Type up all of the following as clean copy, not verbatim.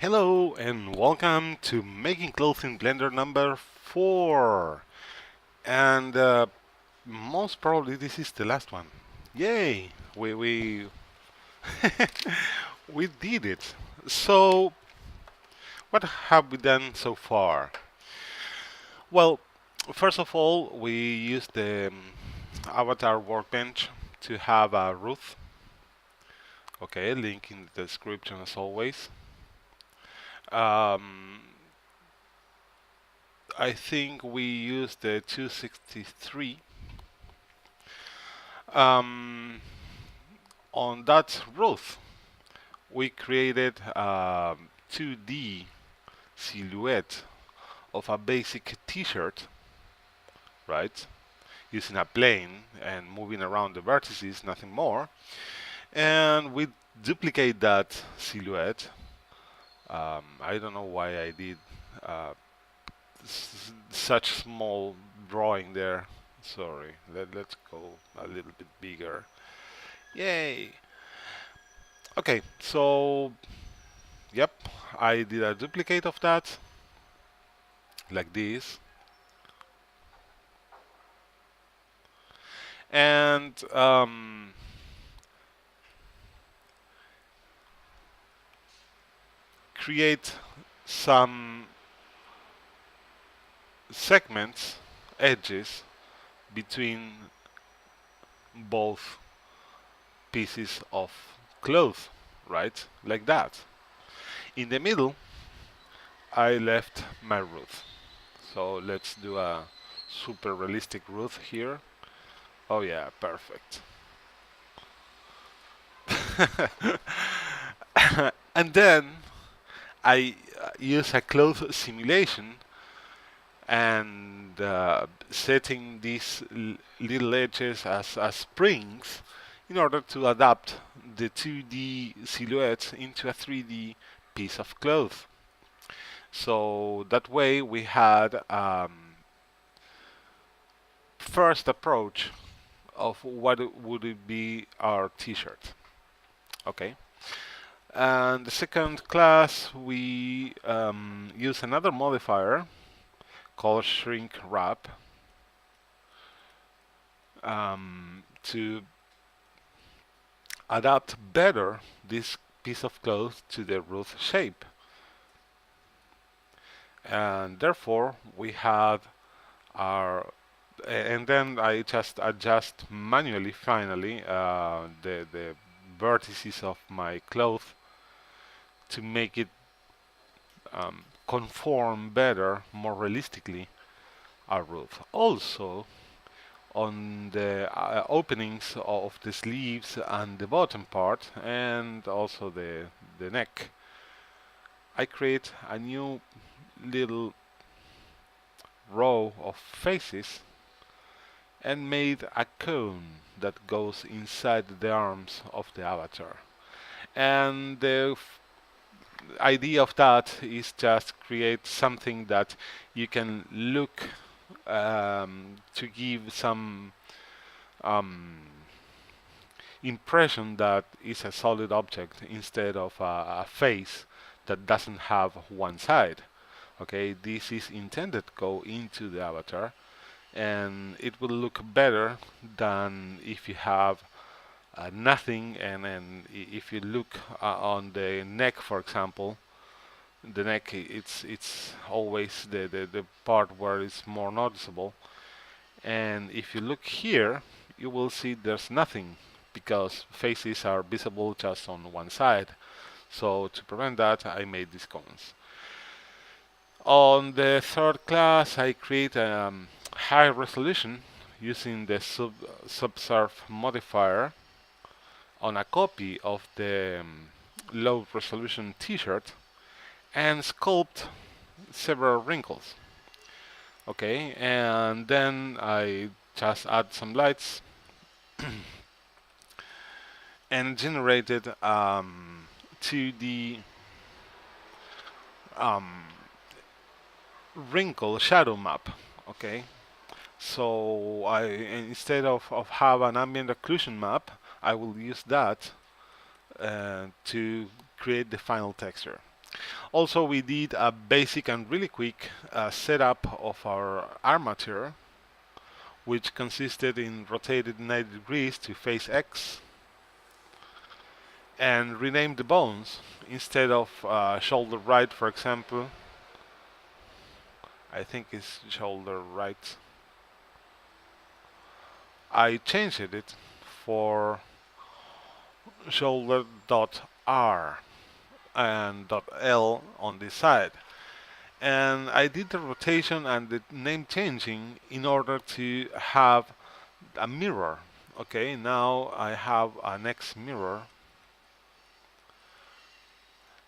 Hello and welcome to Making Clothes in Blender number 4. And most probably this is the last one. Yay! We we did it. So what have we done so far? Well, first of all, we used the avatar workbench to have a roof. Okay, link in the description as always. Um, I think we used the 263. On that roof, we created a 2D silhouette of a basic t-shirt, right? Using a plane and moving around the vertices, nothing more. And we duplicate that silhouette. I don't know why I did such small drawing there. Sorry, let's go a little bit bigger. Yay! Okay, so yep, I did a duplicate of that, like this. And create some segments, edges, between both pieces of cloth, right? Like that. In the middle, I left my roof. So let's do a super realistic roof here. Oh yeah, perfect. And then I use a cloth simulation and setting these little edges as springs in order to adapt the 2D silhouette into a 3D piece of cloth. So that way we had first approach of what would it be our t-shirt. Okay. And the second class we use another modifier called shrink wrap to adapt better this piece of cloth to the roof shape. And therefore we have our and then I just adjust manually finally the vertices of my cloth to make it conform better, more realistically, our roof. Also, on the openings of the sleeves and the bottom part, and also the neck, I create a new little row of faces and made a cone that goes inside the arms of the avatar. And the idea of that is just create something that you can look to give some impression that is a solid object instead of a face that doesn't have one side. Okay, this is intended to go into the avatar and it will look better than if you have nothing, and if you look on the neck, for example, the neck it's always the part where it's more noticeable, and if you look here you will see there's nothing because faces are visible just on one side. So to prevent that, I made these cones. On the third class, I create a high resolution using the subsurf modifier on a copy of the low resolution t-shirt and sculpt several wrinkles. Okay, and then I just add some lights and generated 2D wrinkle shadow map. Okay, so I instead of have an ambient occlusion map, I will use that to create the final texture. Also, we did a basic and really quick setup of our armature, which consisted in rotated 90 degrees to face X and rename the bones. Instead of shoulder right, for example, I think it's shoulder right, I changed it for shoulder dot R and dot L on this side. And I did the rotation and the name changing in order to have a mirror. Okay, now I have an X mirror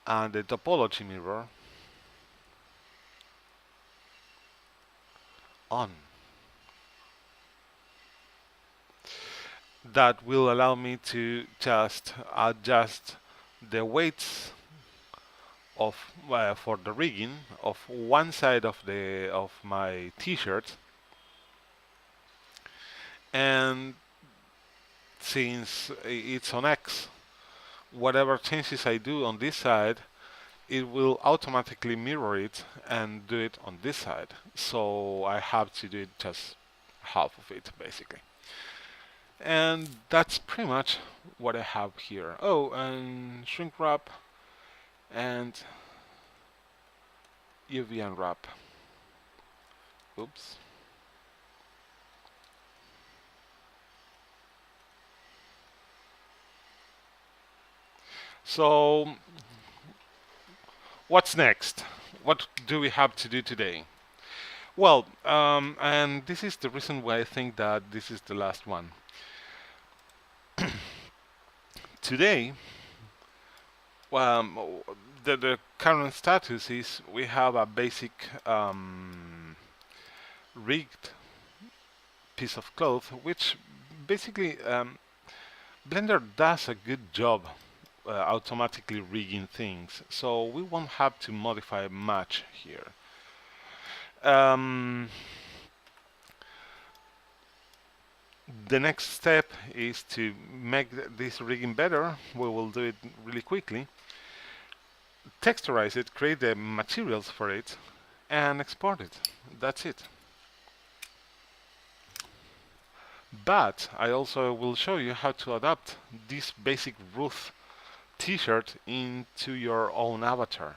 and the topology mirror on. That will allow me to just adjust the weights of for the rigging of one side of my t-shirt, and since it's on X, whatever changes I do on this side, it will automatically mirror it and do it on this side. So I have to do it just half of it basically. And that's pretty much what I have here. Oh, and shrink wrap and UV unwrap. Oops. So what's next? What do we have to do today? Well, and this is the reason why I think that this is the last one. Today, um, the current status is we have a basic rigged piece of cloth, which basically Blender does a good job automatically rigging things, so we won't have to modify much here. The next step is to make this rigging better. We will do it really quickly. Texturize it, create the materials for it, and export it. That's it. But I also will show you how to adapt this basic Ruth t-shirt into your own avatar.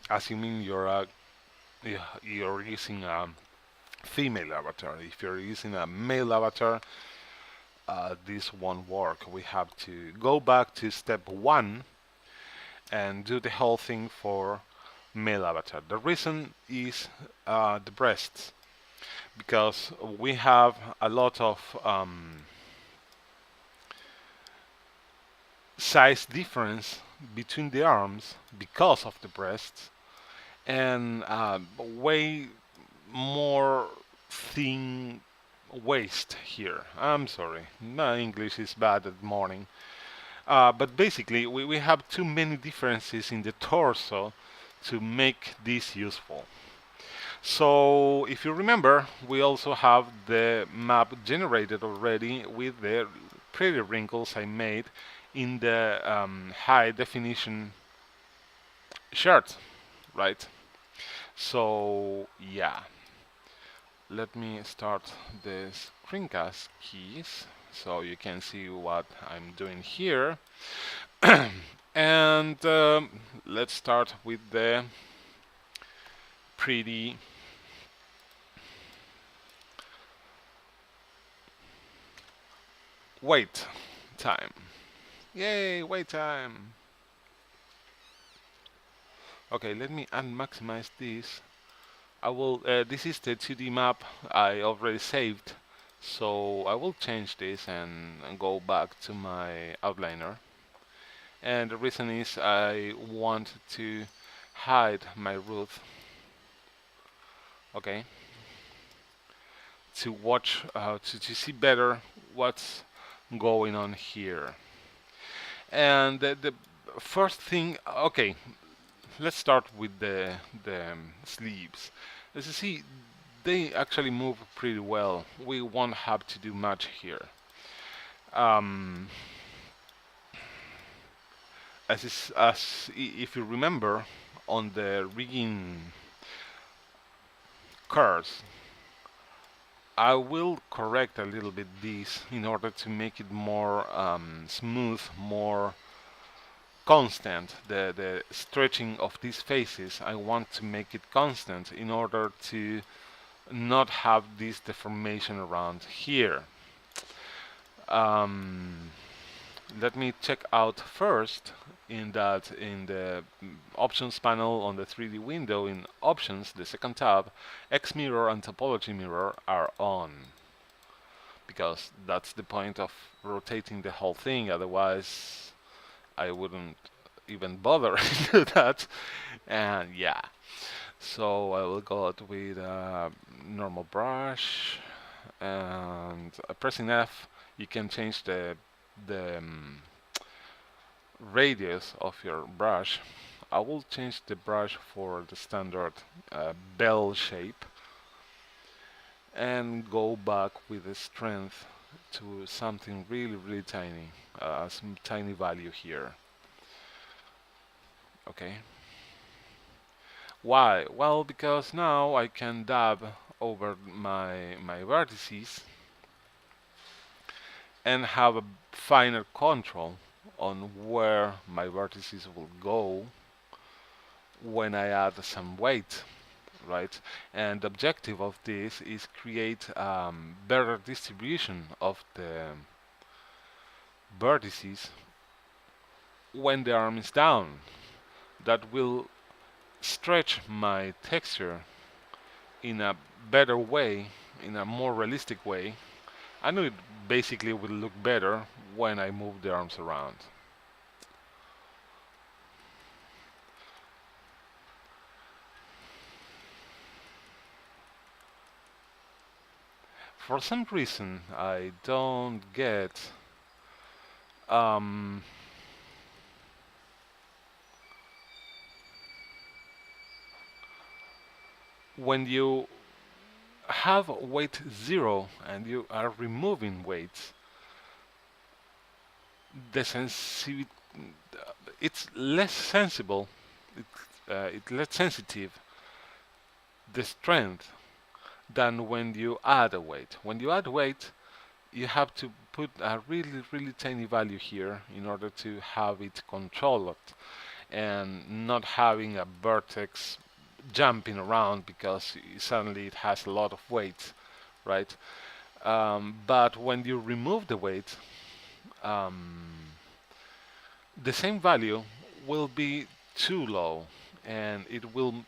Assuming you're using a female avatar. If you're using a male avatar, this won't work. We have to go back to step 1 and do the whole thing for male avatar. The reason is the breasts, because we have a lot of size difference between the arms because of the breasts, and way more thin waist here. I'm sorry, my English is bad at morning. But basically, we have too many differences in the torso to make this useful. So, if you remember, we also have the map generated already with the pretty wrinkles I made in the high definition shirt, right? So, yeah. Let me start the screencast keys so you can see what I'm doing here. And let's start with the pretty wait time. Yay, wait time. Okay, let me unmaximize this. I will, this is the 2D map I already saved, so I will change this and go back to my outliner. And the reason is I want to hide my Ruth, okay, to watch, to see better what's going on here. And the first thing, okay, let's start with the sleeves. As you see, they actually move pretty well. We won't have to do much here. if you remember, on the rigging curves, I will correct a little bit this in order to make it more smooth, more constant. The stretching of these faces, I want to make it constant in order to not have this deformation around here. Um, Let me check out first in the options panel on the 3D window. In options, the second tab, X mirror and topology mirror are on, because that's the point of rotating the whole thing. Otherwise I wouldn't even bother do that. And yeah, so I will go out with a normal brush, and pressing F you can change the radius of your brush. I will change the brush for the standard bell shape and go back with the strength to something really tiny, some tiny value here. Okay. Why? Well, because now I can dab over my vertices and have a finer control on where my vertices will go when I add some weight, right? And the objective of this is create better distribution of the vertices when the arm is down. That will stretch my texture in a better way, in a more realistic way. I know it basically will look better when I move the arms around. For some reason, I don't get um, when you have weight 0 and you are removing weights, the sensitivity, it's less sensible, it's less sensitive, the strength, than when you add a weight. When you add weight, you have to put a really tiny value here in order to have it controlled and not having a vertex jumping around because suddenly it has a lot of weight, right? But when you remove the weight, the same value will be too low, and it will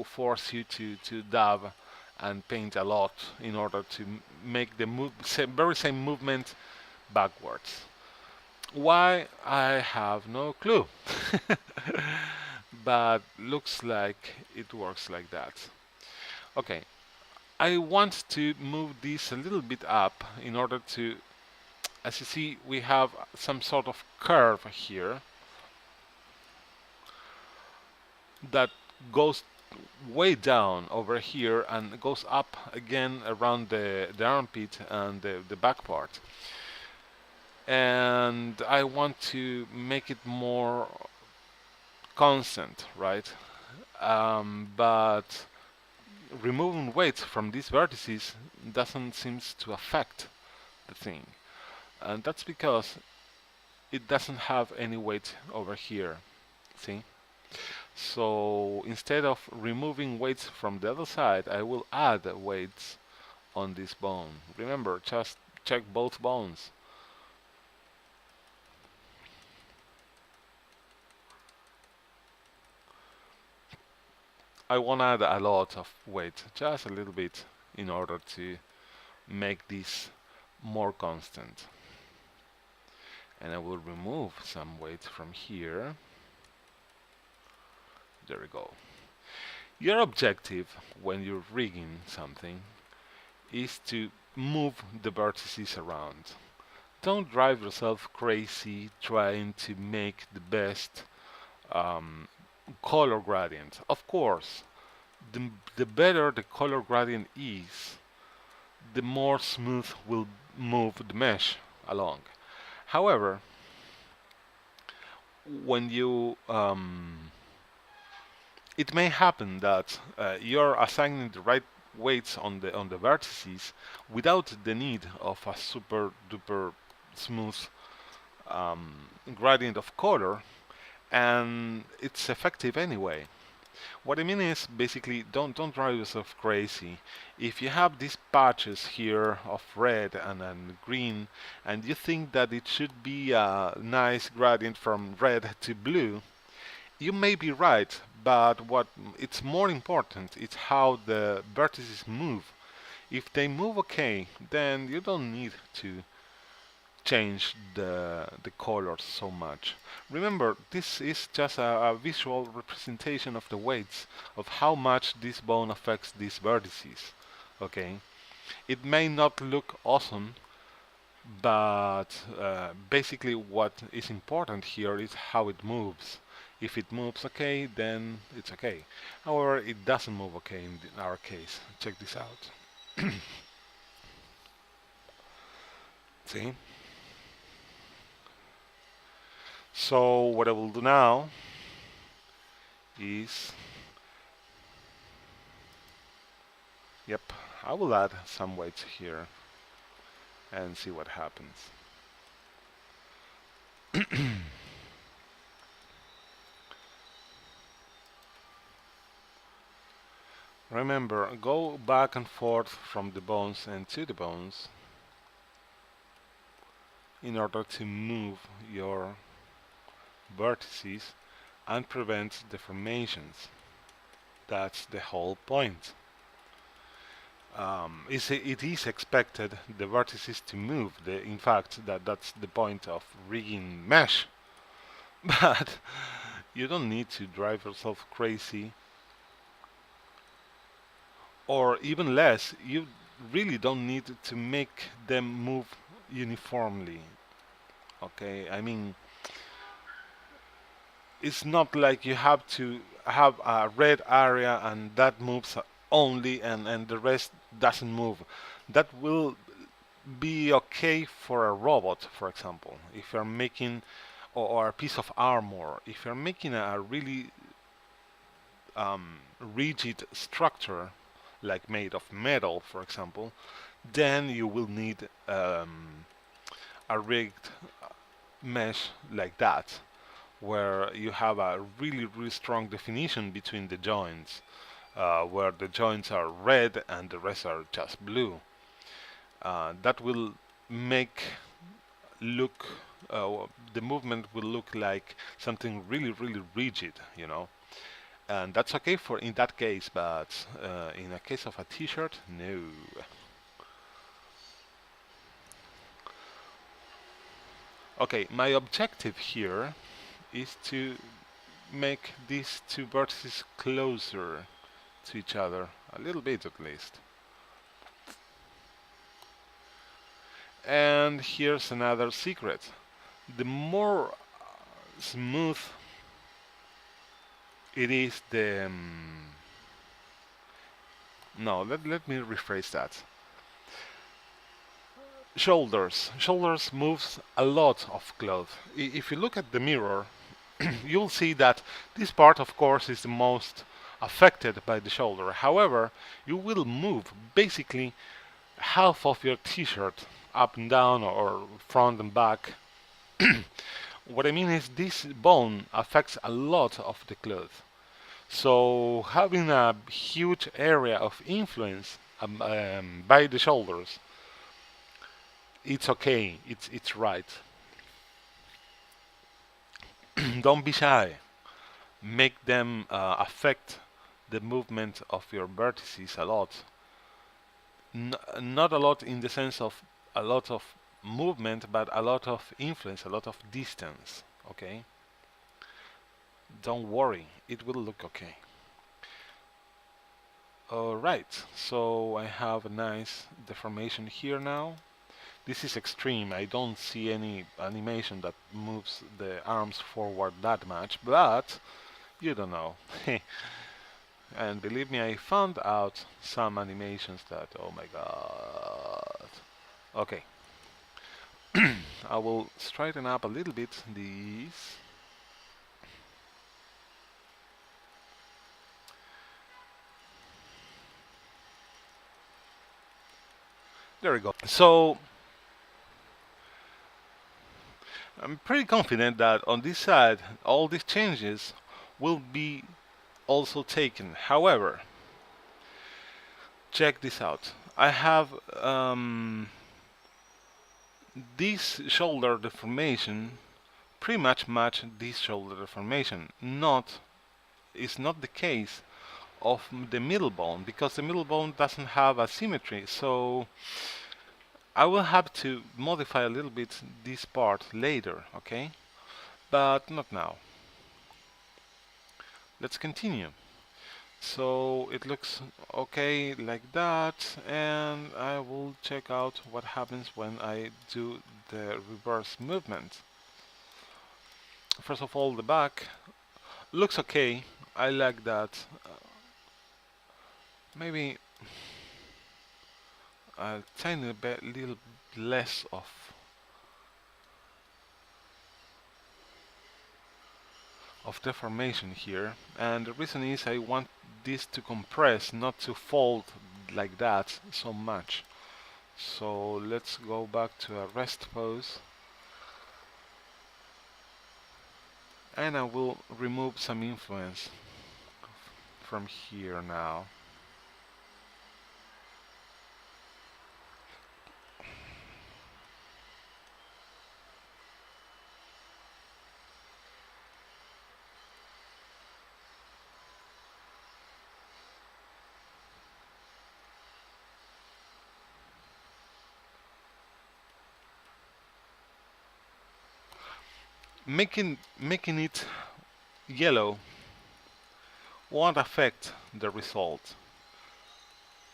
force you to dab and paint a lot in order to make the very same movement backwards. Why? I have no clue. But looks like it works like that. Okay, I want to move this a little bit up in order to, as you see, we have some sort of curve here that goes way down over here and goes up again around the armpit and the back part. And I want to make it more constant, right? But removing weight from these vertices doesn't seem to affect the thing. And that's because it doesn't have any weight over here. See? So instead of removing weights from the other side, I will add weights on this bone. Remember, just check both bones. I won't add a lot of weight, just a little bit, in order to make this more constant. And I will remove some weight from here. There we go. Your objective when you're rigging something is to move the vertices around. Don't drive yourself crazy trying to make the best color gradient. Of course, the better the color gradient is, the more smooth will move the mesh along. However, when you it may happen that you're assigning the right weights on the vertices without the need of a super duper smooth um, gradient of color, and it's effective anyway. What I mean is basically don't drive yourself crazy. If you have these patches here of red and green, and you think that it should be a nice gradient from red to blue, you may be right, but what it's more important is how the vertices move. If they move okay, then you don't need to change the colors so much. Remember, this is just a visual representation of the weights of how much this bone affects these vertices. Okay, it may not look awesome, but basically what is important here is how it moves. If it moves okay, then it's okay. However, it doesn't move okay in our case. Check this out. See? So what I will do now is, yep, I will add some weights here and see what happens. Remember, go back and forth from the bones and to the bones in order to move your vertices and prevent deformations. That's the whole point. It is expected the vertices to move. In fact, that's the point of rigging mesh. But you don't need to drive yourself crazy, or even less, you really don't need to make them move uniformly. Okay, I mean, it's not like you have to have a red area and that moves only, and the rest doesn't move. That will be okay for a robot, for example. If you're making, or a piece of armor, if you're making a really rigid structure, like made of metal, for example, then you will need a rigged mesh like that, where you have a really, really strong definition between the joints, where the joints are red and the rest are just blue. That will make look the movement will look like something really, really rigid, and that's okay for in that case, but in a case of a t-shirt, no. Okay, my objective here is to make these two vertices closer to each other, a little bit at least. And here's another secret. The more smooth it is, no, let me rephrase that. Shoulders moves a lot of cloth. If you look at the mirror, you'll see that this part, of course, is the most affected by the shoulder. However, you will move basically half of your t-shirt up and down, or front and back. What I mean is this bone affects a lot of the cloth. So having a huge area of influence by the shoulders, it's okay. It's right. Don't be shy. Make them affect the movement of your vertices a lot. Not a lot in the sense of a lot of movement, but a lot of influence, a lot of distance. Okay? Don't worry, it will look okay. Alright, so I have a nice deformation here now. This is extreme. I don't see any animation that moves the arms forward that much, but you don't know. And believe me, I found out some animations that, oh my god. Okay. I will straighten up a little bit these. There we go. So I'm pretty confident that on this side, all these changes will be also taken. However, check this out. I have this shoulder deformation pretty much match this shoulder deformation. Not is not the case of the middle bone because the middle bone doesn't have a symmetry. So I will have to modify a little bit this part later, okay? But not now. Let's continue. So it looks okay like that, and I will check out what happens when I do the reverse movement. First of all, the back looks okay. I like that. Maybe a tiny bit, little less of deformation here, and the reason is I want this to compress, not to fold like that so much. So let's go back to a rest pose, and I will remove some influence from here now. Making it yellow won't affect the result.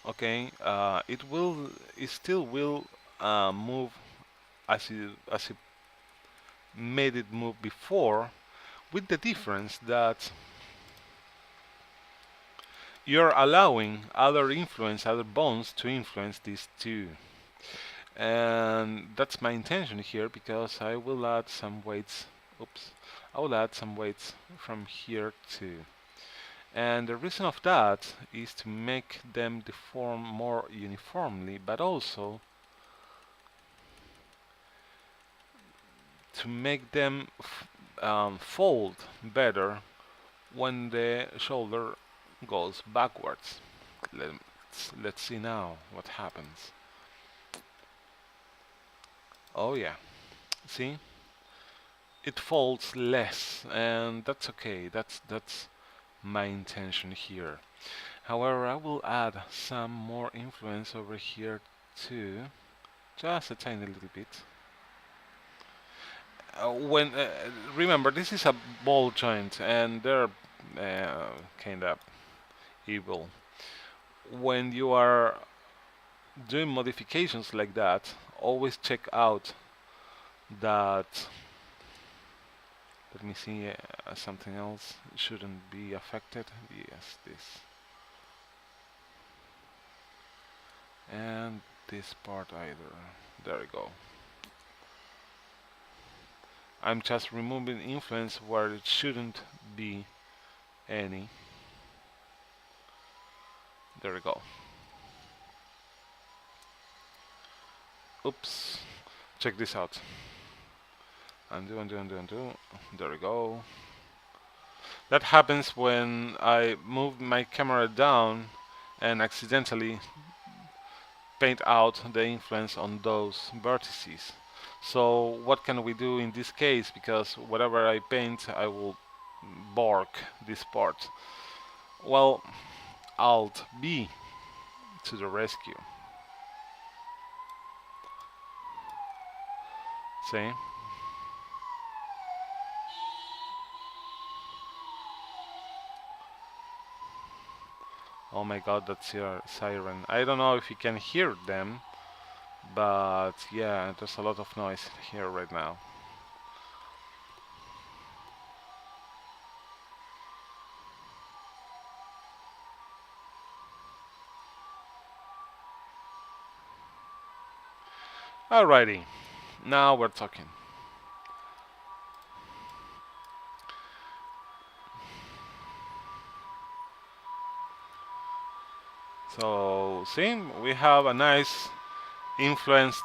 Okay, it still will move as it made it move before, with the difference that you're allowing other bones to influence these two. And that's my intention here because I will add some weights. Oops, I will add some weights from here too. And the reason of that is to make them deform more uniformly, but also to make them fold better when the shoulder goes backwards. Let's see now what happens. Oh yeah, see? It folds less, and that's okay. That's my intention here. However, I will add some more influence over here too, just a tiny little bit. When remember, this is a ball joint, and they're kind of evil. When you are doing modifications like that, always check out that. Let me see, something else shouldn't be affected. Yes, this. And this part either. There we go. I'm just removing influence where it shouldn't be any. There we go. Oops. Check this out. Undo, undo, undo, undo. There we go. That happens when I move my camera down and accidentally paint out the influence on those vertices. So what can we do in this case? Because whatever I paint, I will bark this part. Well, Alt B to the rescue. See? Oh my god, that's your siren. I don't know if you can hear them, but yeah, there's a lot of noise here right now. Alrighty, now we're talking. So, see, we have a nice influenced.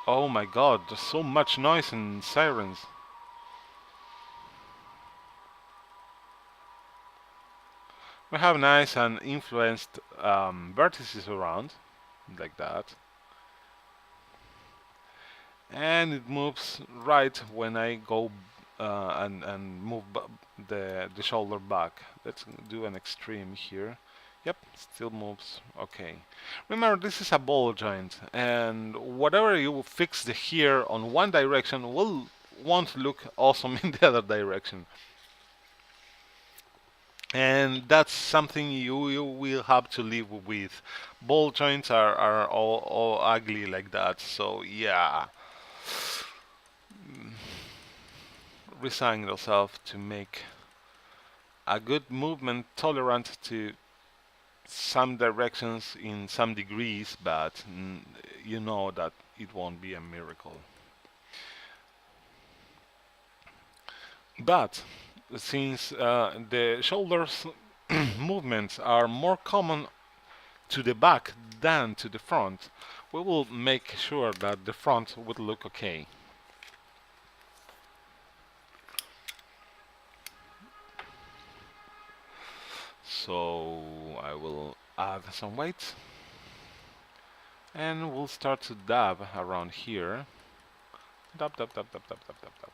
Oh my god, there's so much noise and sirens. We have nice and influenced vertices around, like that. And it moves right when I go and move the shoulder back. Let's do an extreme here. Yep, still moves. Okay. Remember, this is a ball joint, and whatever you fix the here on one direction won't look awesome in the other direction. And that's something you will have to live with. Ball joints are all ugly like that. So yeah, resign yourself to make a good movement tolerant to some directions in some degrees, but you know that it won't be a miracle. But since the shoulders movements are more common to the back than to the front, we will make sure that the front would look okay. So I will add some weight and we'll start to dab around here. Dab, dab, dab, dab, dab, dab, dab, dab.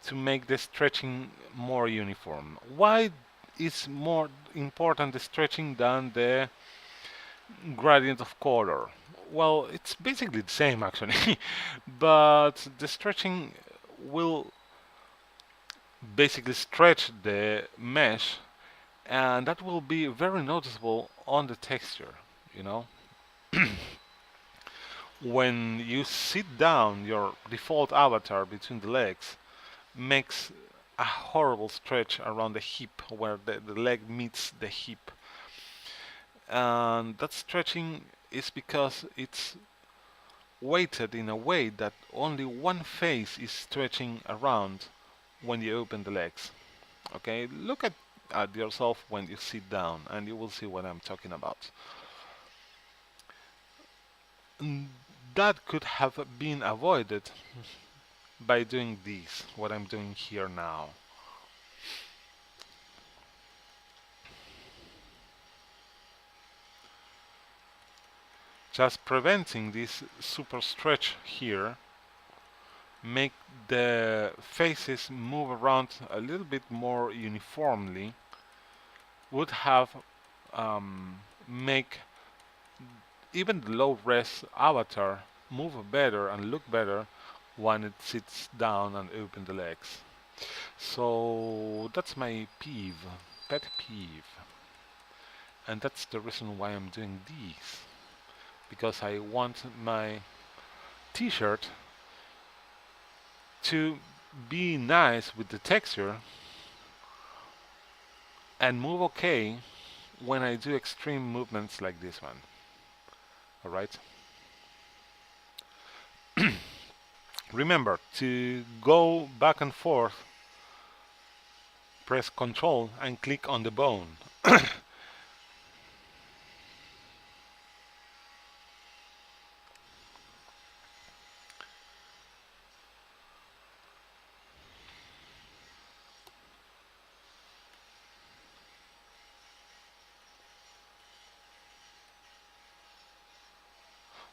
To make the stretching more uniform. Why is more important the stretching than the gradient of color? Well, it's basically the same actually, but the stretching will basically stretch the mesh, and that will be very noticeable on the texture, you know. When you sit down, your default avatar between the legs makes a horrible stretch around the hip where the leg meets the hip. And that stretching is because it's weighted in a way that only one face is stretching around when you open the legs. Okay, look at yourself when you sit down and you will see what I'm talking about. That could have been avoided by doing this, what I'm doing here now. Just preventing this super stretch here make the faces move around a little bit more uniformly would have make even the low res avatar move better and look better when it sits down and open the legs. So that's my pet peeve, and that's the reason why I'm doing these, because I want my t-shirt to be nice with the texture and move okay when I do extreme movements like this one. Alright? Remember to go back and forth, press Control and click on the bone.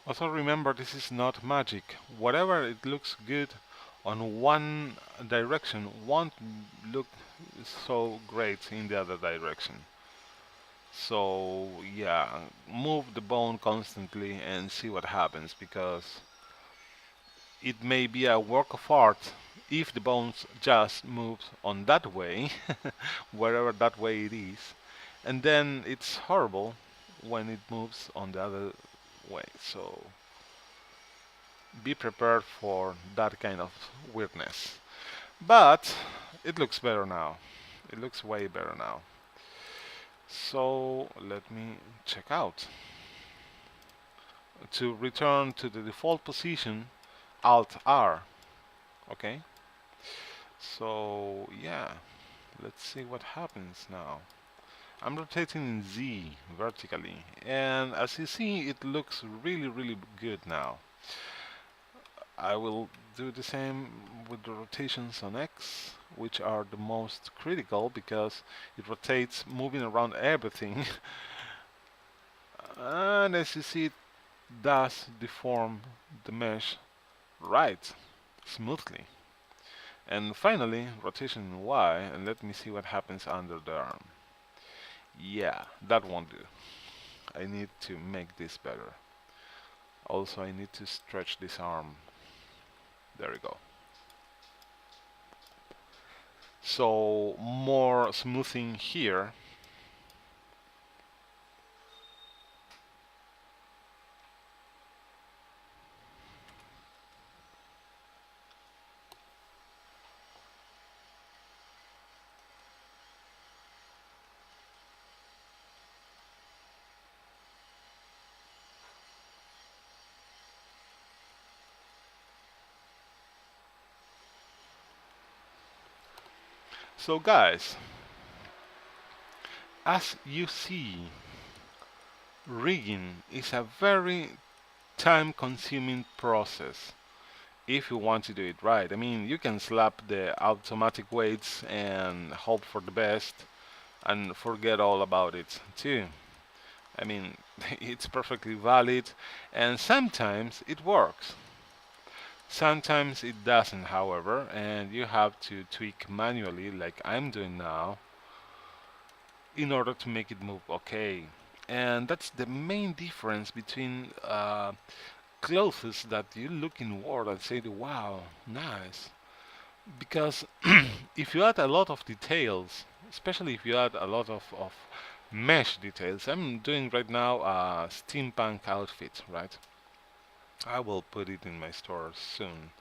Also remember, this is not magic. Whatever it looks good on one direction won't look so great in the other direction. So yeah, move the bone constantly and see what happens, because it may be a work of art if the bones just moves on that way, wherever that way it is, and then it's horrible when it moves on the other way. So be prepared for that kind of weirdness. But it looks better now. It looks way better now. So let me check out. To return to the default position, Alt R. Okay. So yeah, let's see what happens now. I'm rotating in Z vertically, and as you see, it looks really good now. I will do the same with the rotations on X, which are the most critical because it rotates moving around everything. And as you see, it does deform the mesh right smoothly. And finally, rotation in Y, and let me see what happens under the arm. Yeah, that won't do. I need to make this better. Also, I need to stretch this arm. There we go. So, more smoothing here. So guys, as you see, rigging is a very time-consuming process if you want to do it right. I mean, you can slap the automatic weights and hope for the best and forget all about it too. I mean, it's perfectly valid, and sometimes it works. Sometimes it doesn't, however, and you have to tweak manually like I'm doing now in order to make it move okay. And that's the main difference between clothes that you look in Word and say, wow, nice. Because if you add a lot of details, especially if you add a lot of mesh details, I'm doing right now a steampunk outfit, right? I will put it in my store soon.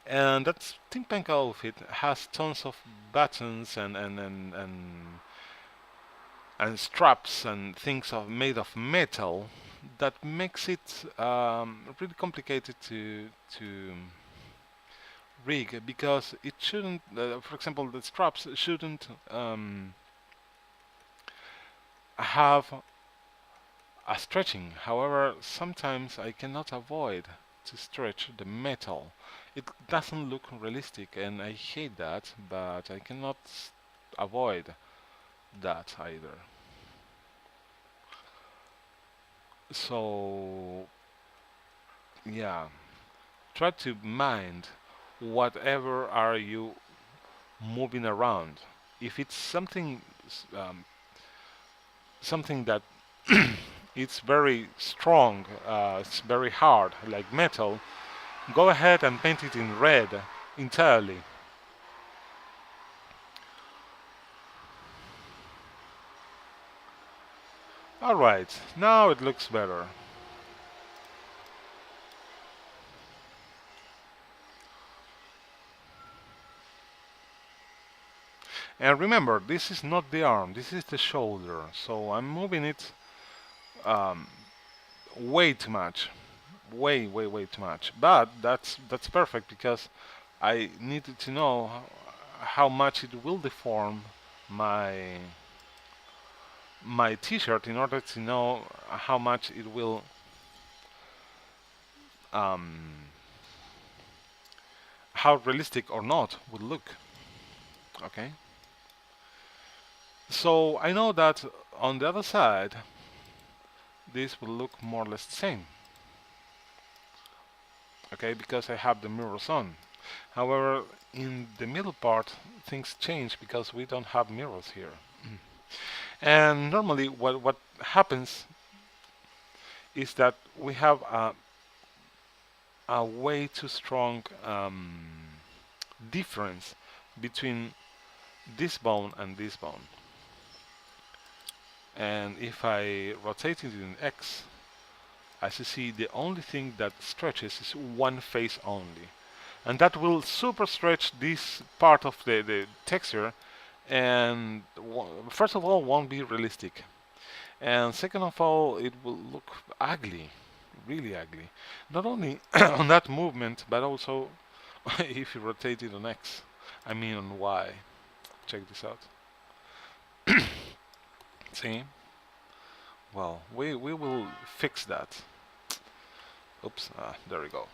And that steampunk outfit has tons of buttons and straps and things made of metal that makes it really complicated to rig because it shouldn't, for example, the straps shouldn't have a stretching. However, sometimes I cannot avoid to stretch the metal. It doesn't look realistic and I hate that, but I cannot avoid that either. So, yeah, try to mind whatever are you moving around. If it's something that it's very strong, it's very hard, like metal, go ahead and paint it in red entirely. Alright, now it looks better. And remember, this is not the arm, this is the shoulder, so I'm moving it um, way too much. Way too much. But that's perfect because I needed to know how much it will deform my my t-shirt in order to know how much it will um, how realistic or not would look. Okay, so I know that on the other side this will look more or less the same. Okay, because I have the mirrors on. However, in the middle part things change because we don't have mirrors here. And normally what happens is that we have a way too strong difference between this bone and this bone. And if I rotate it in X, as you see, the only thing that stretches is one face only. And that will super stretch this part of the texture, and first of all won't be realistic, and second of all it will look ugly, really ugly, not only on that movement but also if you rotate it on X, I mean on Y. Check this out. See? Well, we will fix that. Oops, there we go.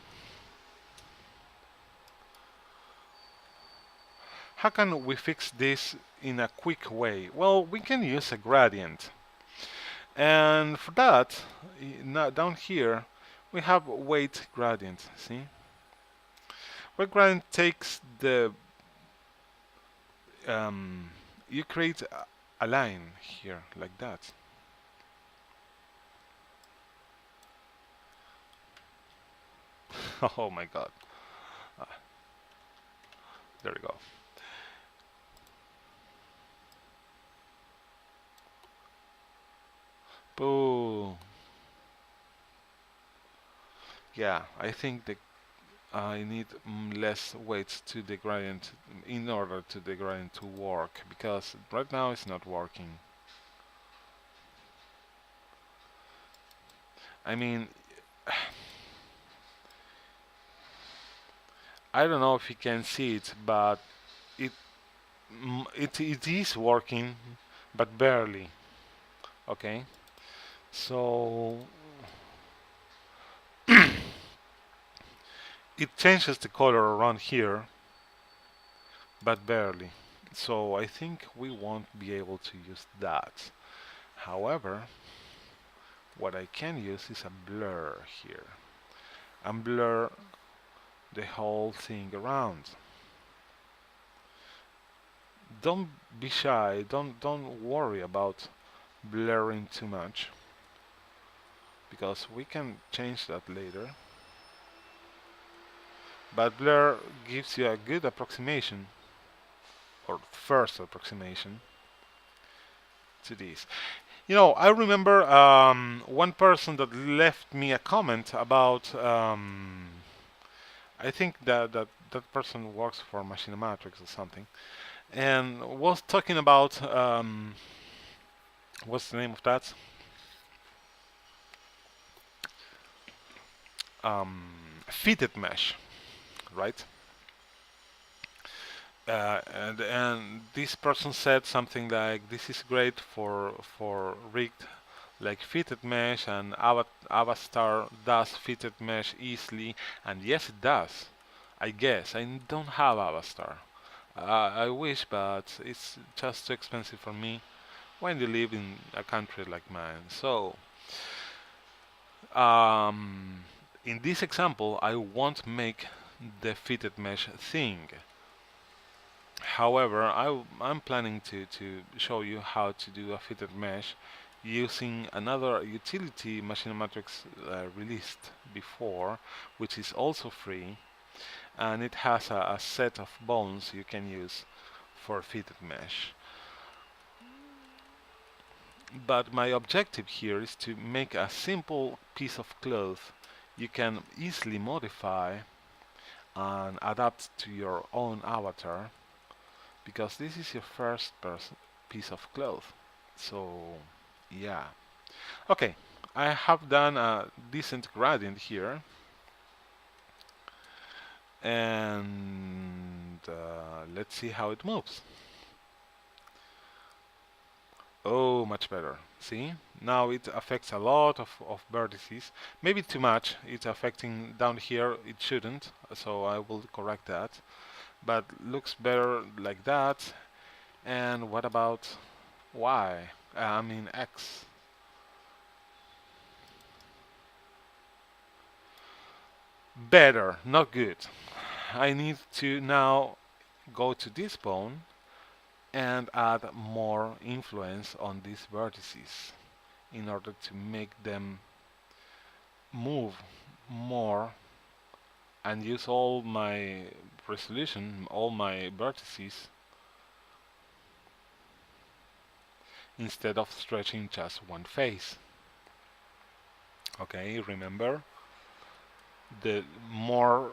How can we fix this in a quick way? Well, we can use a gradient. And for that, now down here, we have weight gradient, see? Weight gradient takes the, um, you create a line here, like that. Oh my god. Ah, there we go. Boo. Yeah, I think that I need less weight to the gradient in order to the gradient to work, because right now it's not working. I mean, I don't know if you can see it, but it it is working, but barely. Okay, so it changes the color around here, but barely. So I think we won't be able to use that. However, what I can use is a blur here and blur the whole thing around. Don't be shy, don't worry about blurring too much, because we can change that later. But blur gives you a good approximation, or first approximation, to this. You know, I remember one person that left me a comment about, I think that person works for Machinematrix or something, and was talking about, what's the name of that? Fitted mesh, right? And this person said something like, "This is great for rigged like fitted mesh, and Avastar does fitted mesh easily." And yes, it does. I guess I don't have Avastar. I wish, but it's just too expensive for me when you live in a country like mine. So, in this example, I won't make the fitted mesh thing. However, I'm planning to show you how to do a fitted mesh using another utility Machinematrix released before, which is also free, and it has a set of bones you can use for fitted mesh. But my objective here is to make a simple piece of cloth you can easily modify and adapt to your own avatar, because this is your first piece of cloth. So yeah. Okay, I have done a decent gradient here, and let's see how it moves. Oh, much better. See? Now it affects a lot of vertices. Maybe too much. It's affecting down here. It shouldn't, so I will correct that. But looks better like that. And what about Y? I mean X. Better, not good. I need to now go to this bone and add more influence on these vertices in order to make them move more and use all my resolution, all my vertices, instead of stretching just one face. Okay, remember, the more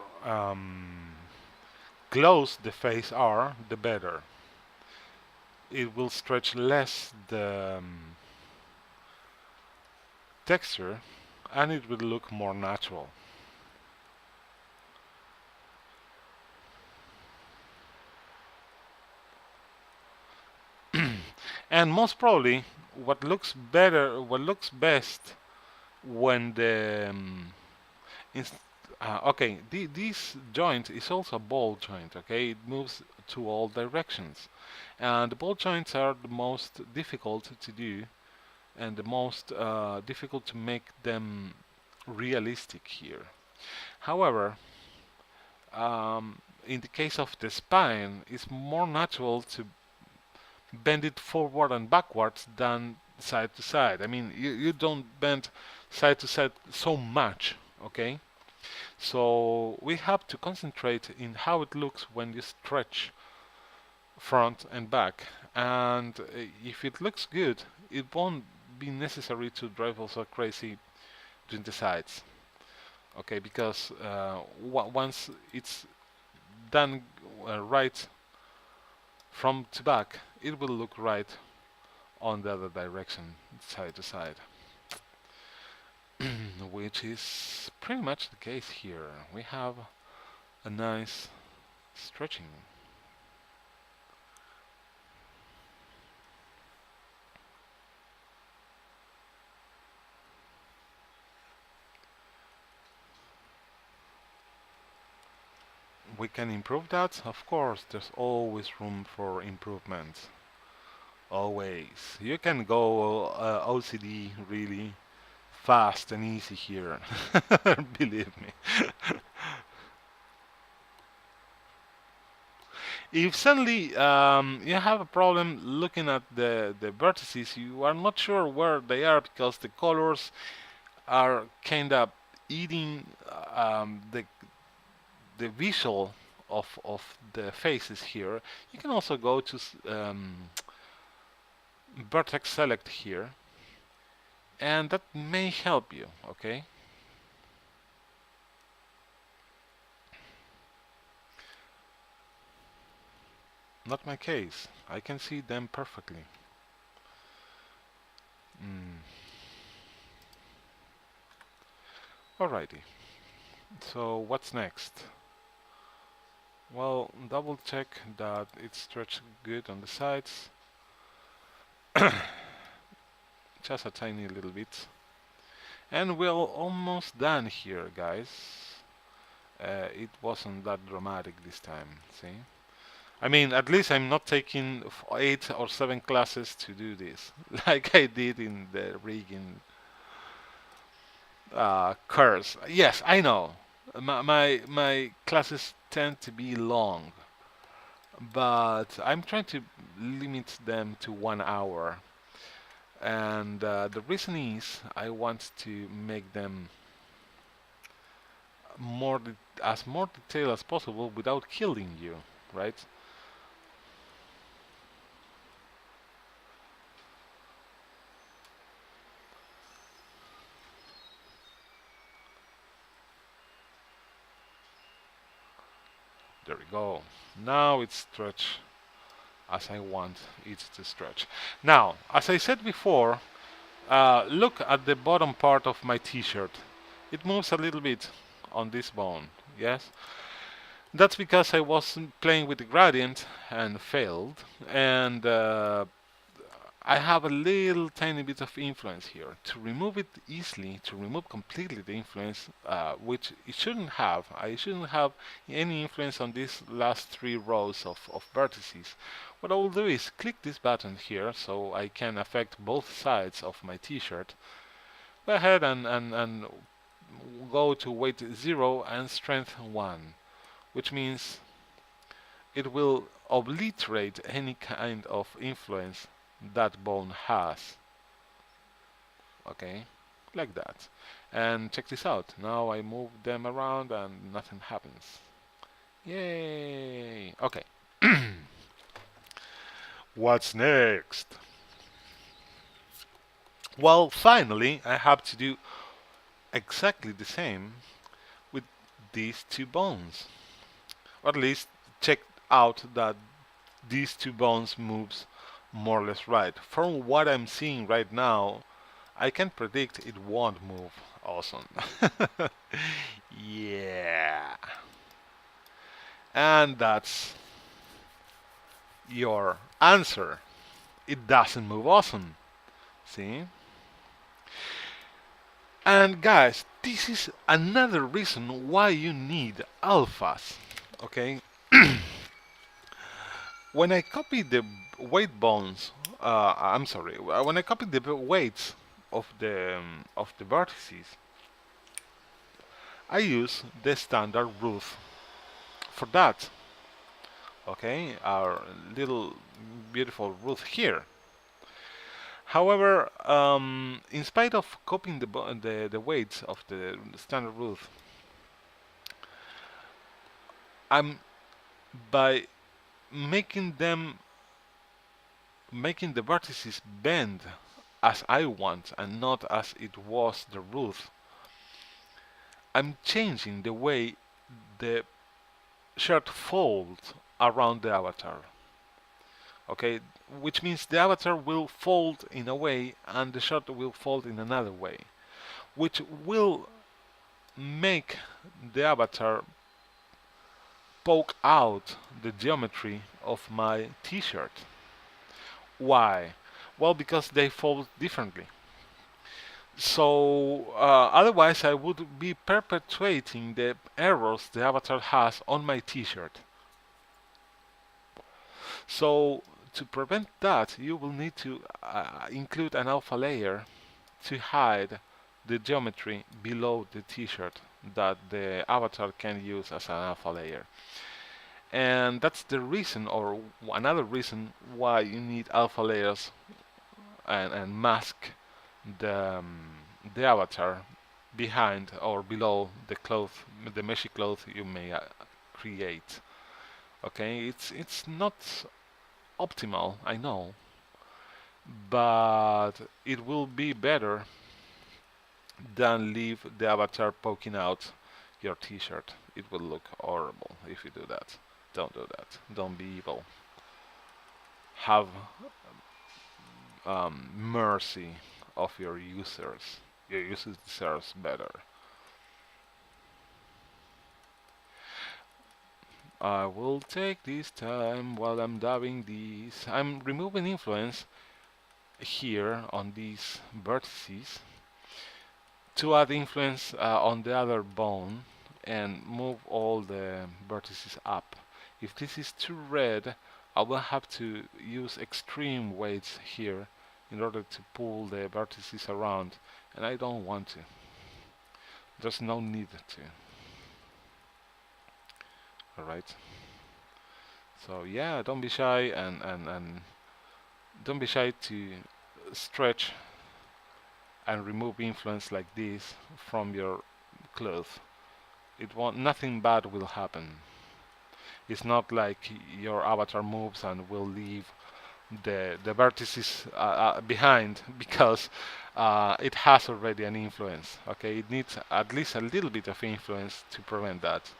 close the face are, the better. It will stretch less the texture, and it will look more natural. And most probably what looks better, what looks best when the inst okay, this joint is also a ball joint. Okay, it moves to all directions, and the ball joints are the most difficult to do and the most difficult to make them realistic here. However, in the case of the spine, it's more natural to bend it forward and backwards than side to side. I mean, you don't bend side to side so much, okay? So we have to concentrate in how it looks when you stretch front and back. And if it looks good, it won't be necessary to drive also crazy doing the sides, okay? Because once it's done right from to back, it will look right on the other direction, side to side. Which is pretty much the case here. We have a nice stretching. We can improve that, of course. There's always room for improvement. Always. You can go OCD really fast and easy here. Believe me. If suddenly you have a problem looking at the vertices, you are not sure where they are because the colors are kind of eating the visual of the faces here. You can also go to vertex select here, and that may help you, okay? Not my case. I can see them perfectly. Mm. Alrighty. So what's next? Well, double check that it's stretched good on the sides. Just a tiny little bit. And we're almost done here, guys. It wasn't that dramatic this time, see? I mean, at least I'm not taking 8 or 7 classes to do this, like I did in the rigging course. Yes, I know. My classes tend to be long, but I'm trying to limit them to 1 hour. And the reason is I want to make them more detailed as possible without killing you, right? There we go. Now it's stretched as I want it to stretch. Now, as I said before, look at the bottom part of my t-shirt. It moves a little bit on this bone, yes? That's because I was playing with the gradient and failed, and I have a little tiny bit of influence here. To remove it easily, to remove completely the influence, which it shouldn't have, I shouldn't have any influence on these last 3 rows of vertices. What I will do is click this button here so I can affect both sides of my t-shirt. Go ahead and go to weight 0 and strength 1, which means it will obliterate any kind of influence that bone has. Okay, like that. And check this out. Now I move them around and nothing happens. Yay! Okay. What's next? Well, finally, I have to do exactly the same with these 2 bones. Or at least check out that these 2 bones moves more or less right. From what I'm seeing right now, I can predict it won't move. Awesome. Yeah. And that's your answer. It doesn't move awesome. See? And guys, this is another reason why you need alphas. Okay? When I copy the weight bones, I'm sorry, when I copy the weights of the vertices, I use the standard root for that. Okay, our little beautiful root here. However, in spite of copying the weights of the standard root, I'm by making them making the vertices bend as I want and not as it was the root. I'm changing the way the shirt folds around the avatar. Okay, which means the avatar will fold in a way and the shirt will fold in another way, which will make the avatar poke out the geometry of my t-shirt. Why? Well, because they fold differently. So otherwise I would be perpetuating the errors the avatar has on my t-shirt. So to prevent that, you will need to include an alpha layer to hide the geometry below the t-shirt that the avatar can use as an alpha layer. And that's the reason, or another reason, why you need alpha layers and mask the avatar behind or below the cloth, the meshy cloth you may create. Okay, it's not optimal, I know, but it will be better than leave the avatar poking out your t-shirt. It will look horrible if you do that. Don't do that. Don't be evil. Have mercy of your users. Your users deserves better. I will take this time while I'm dubbing these. I'm removing influence here on these vertices to add influence on the other bone and move all the vertices up. If this is too red, I will have to use extreme weights here in order to pull the vertices around, and I don't want to. There's no need to. Alright. So yeah, don't be shy and don't be shy to stretch and remove influence like this from your cloth. It won't, nothing bad will happen. It's not like your avatar moves and will leave the vertices behind because it has already an influence. Okay, it needs at least a little bit of influence to prevent that.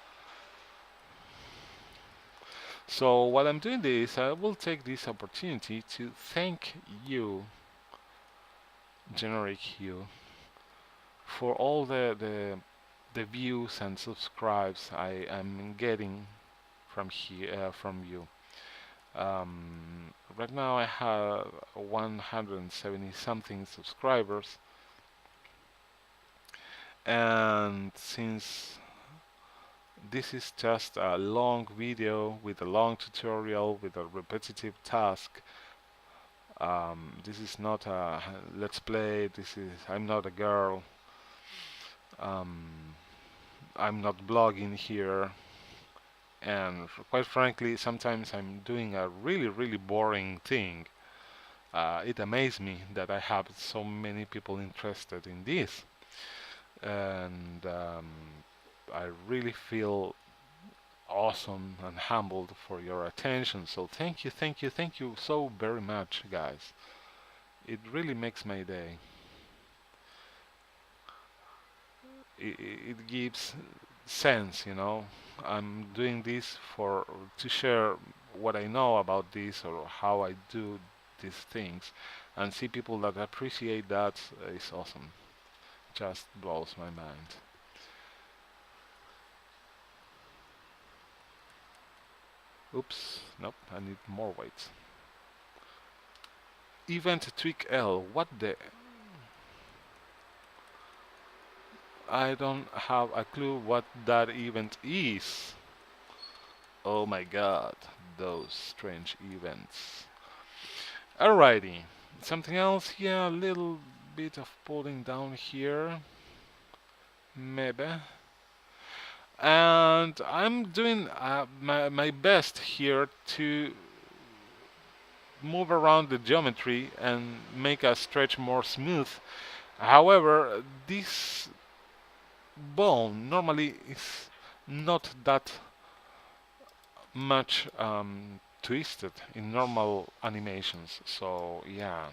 So while I'm doing this, I will take this opportunity to thank you, Generic Hue, for all the views and subscribes I am getting from here from you. Right now I have 170 something subscribers, and since this is just a long video with a long tutorial with a repetitive task, this is not a let's play, this is, I'm not a girl, um, I'm not blogging here, and quite frankly sometimes I'm doing a really boring thing. It amazed me that I have so many people interested in this, and I really feel awesome and humbled for your attention. So thank you so very much, guys. It really makes my day. It gives sense, you know. I'm doing this for to share what I know about this or how I do these things, and see people that appreciate that is awesome. Just blows my mind. Oops, nope, I need more weights. Event tweak L. What the? I don't have a clue what that event is. Oh my god, those strange events. Alrighty. Something else? Yeah, a little bit of pulling down here. Maybe. And I'm doing my best here to move around the geometry and make a stretch more smooth. However, this bone normally is not that much twisted in normal animations. So yeah.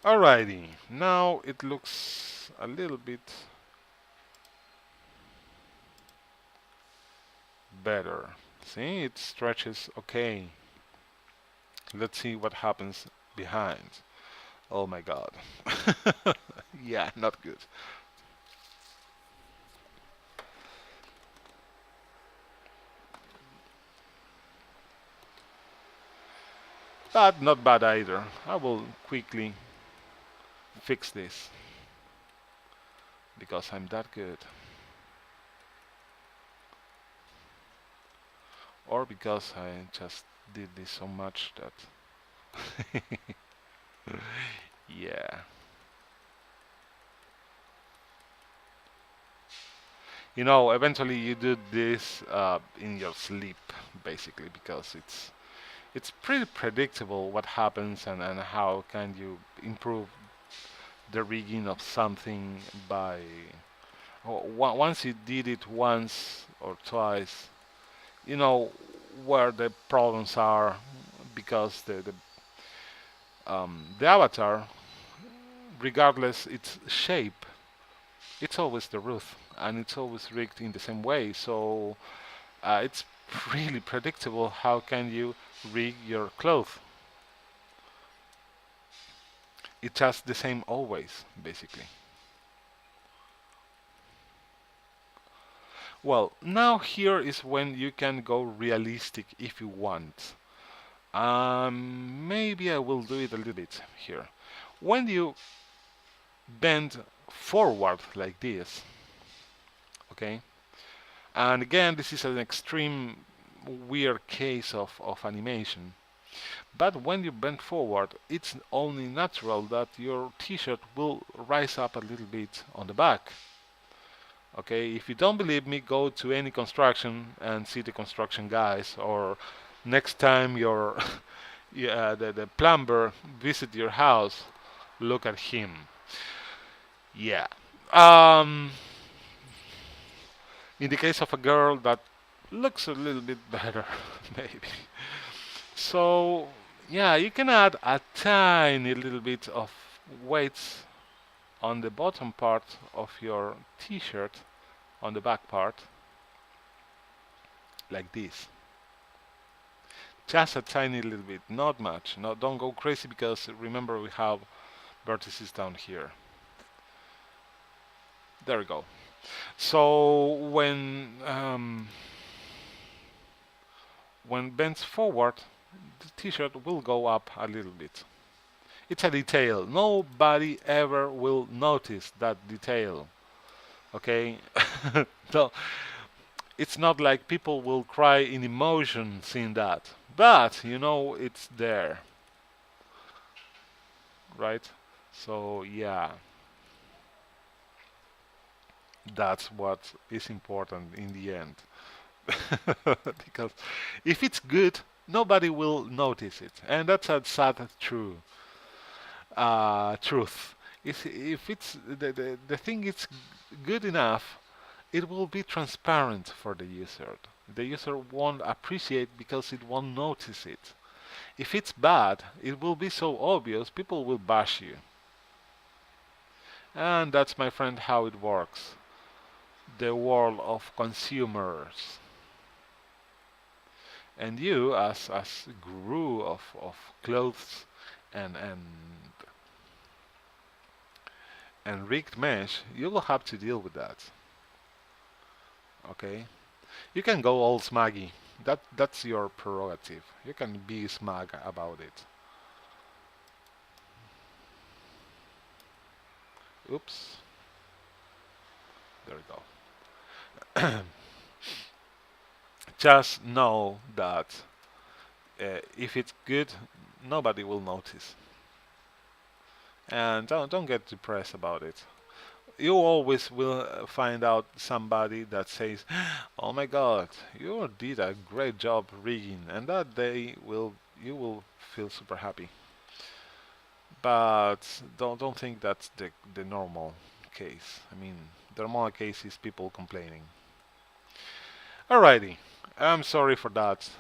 Alrighty, now it looks a little bit better. See, it stretches okay. Let's see what happens behind. Oh my god. Yeah, not good. But not bad either. I will quickly fix this because I'm that good. Or because I just did this so much that yeah. You know, eventually you do this in your sleep, basically, because it's pretty predictable what happens and how can you improve the rigging of something by once you did it once or twice, you know where the problems are because the avatar, regardless its shape, it's always the roof and it's always rigged in the same way. So it's really predictable. How can you rig your clothes? It's just the same always, basically. Well, now here is when you can go realistic if you want. Maybe I will do it a little bit here. When you bend forward like this, okay, and again, this is an extreme weird case of animation. But when you bend forward, it's only natural that your t-shirt will rise up a little bit on the back. Okay, if you don't believe me, go to any construction and see the construction guys, or next time your yeah, the plumber visit your house, look at him. Yeah. Um, in the case of a girl, that looks a little bit better, maybe. So, yeah, you can add a tiny little bit of weights on the bottom part of your t-shirt, on the back part, like this. Just a tiny little bit, not much. No, don't go crazy because remember we have vertices down here. There we go. So when bends forward, the t-shirt will go up a little bit. It's a detail. Nobody ever will notice that detail. Okay? So it's not like people will cry in emotion seeing that. But you know it's there. Right? So yeah, that's what is important in the end. Because if it's good, nobody will notice it. And that's a sad truth. If it's the thing is good enough, it will be transparent for the user. The user won't appreciate because it won't notice it. If it's bad, it will be so obvious, people will bash you. And that's, my friend, how it works. The world of consumers. And you, as guru of clothes and and rigged mesh, you will have to deal with that. Okay? You can go all smaggy. That's your prerogative. You can be smug about it. Oops, there we go. Just know that if it's good, nobody will notice, and don't get depressed about it. You always will find out somebody that says, "Oh my God, you did a great job rigging," and that day will you will feel super happy. But don't think that's the normal case. I mean, the normal case is people complaining. Alrighty, I'm sorry for that.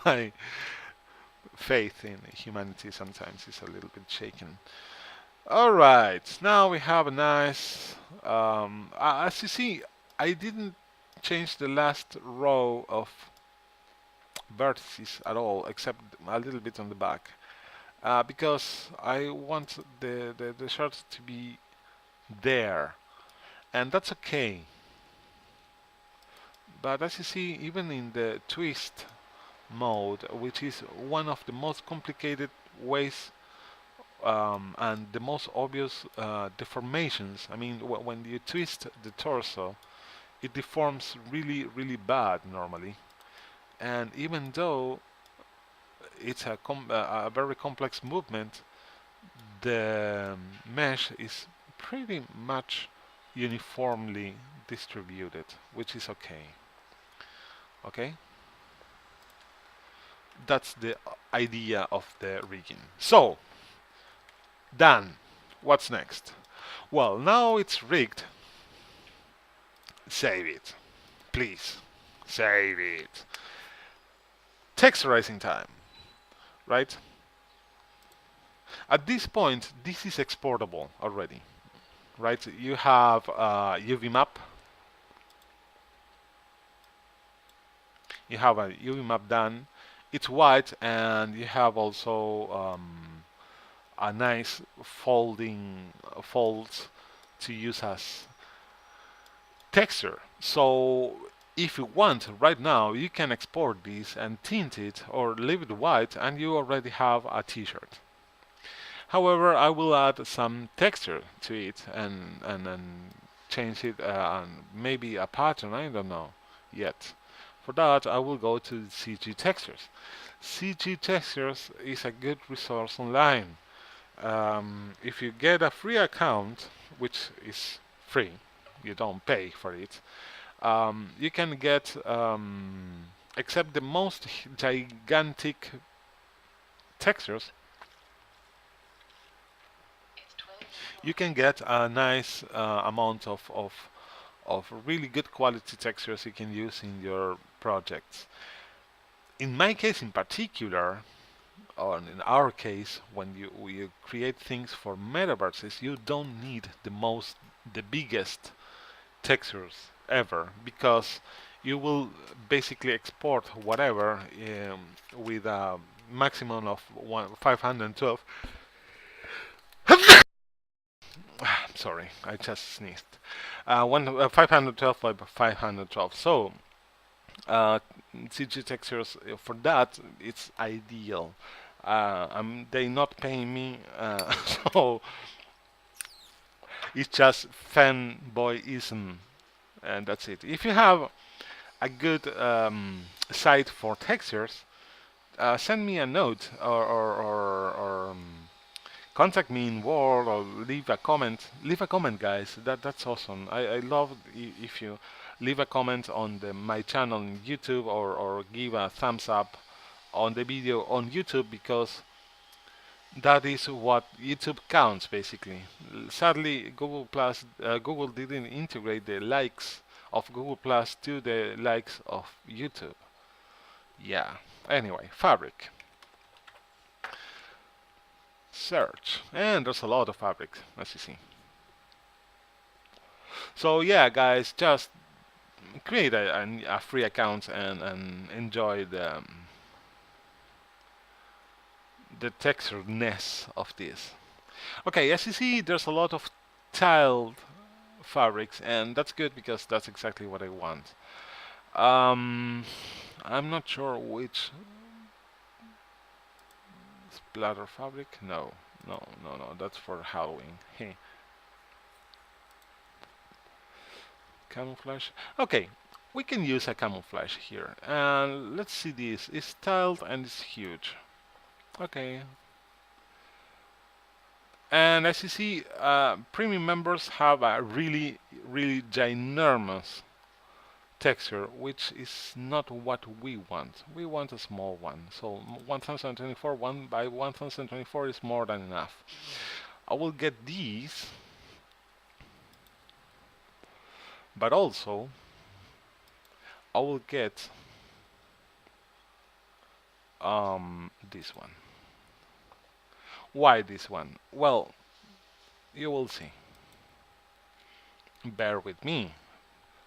My faith in humanity sometimes is a little bit shaken. Alright, now we have a nice. As you see, I didn't change the last row of vertices at all, except a little bit on the back, because I want the shirt to be there, and that's okay. But as you see, even in the twist mode, which is one of the most complicated ways and the most obvious deformations. I mean, when you twist the torso, it deforms really, really bad normally. And even though it's a very complex movement, the mesh is pretty much uniformly distributed, which is okay. Okay, that's the idea of the rigging. So, done. What's next? Well, now it's rigged. Save it. Please. Save it. Texturizing time, right? At this point, this is exportable already, right? You have UV map. You have a UV map done. It's white, and you have also a nice folding folds to use as texture. So if you want right now, you can export this and tint it or leave it white, and you already have a t-shirt. However, I will add some texture to it and change it and maybe a pattern, I don't know yet. For that, I will go to CG Textures. CG Textures is a good resource online. If you get a free account, which is free, you don't pay for it, you can get, except the most gigantic textures, you can get a nice amount of really good quality textures you can use in your projects. In my case in particular, or in our case, when you create things for metaverses, you don't need the biggest textures ever, because you will basically export whatever with a maximum of 512. Sorry, I just sneezed. 512 by 512. So CG textures for that it's ideal. They not paying me, so it's just fanboyism, and that's it. If you have a good site for textures, send me a note or contact me in Word or leave a comment. Leave a comment, guys. That's awesome. I love if you leave a comment on my channel on YouTube or give a thumbs up on the video on YouTube, because that is what YouTube counts basically. Sadly, Google didn't integrate the likes of Google Plus to the likes of YouTube. Yeah. Anyway, fabric. Search. And there's a lot of fabric, as you see. So yeah, guys, just create a free account and enjoy the texturedness of this. Okay, as you see, there's a lot of tiled fabrics, and that's good because that's exactly what I want. Um, I'm not sure which splatter fabric. No, no, no, no. That's for Halloween. Camouflage. Okay, we can use a camouflage here. And let's see this. It's tiled and it's huge. Okay. And as you see, premium members have a really, really ginormous texture, which is not what we want. We want a small one. So 1024, 1 by 1024 is more than enough. I will get these, but also I will get this one. Why this one? Well, you will see. Bear with me.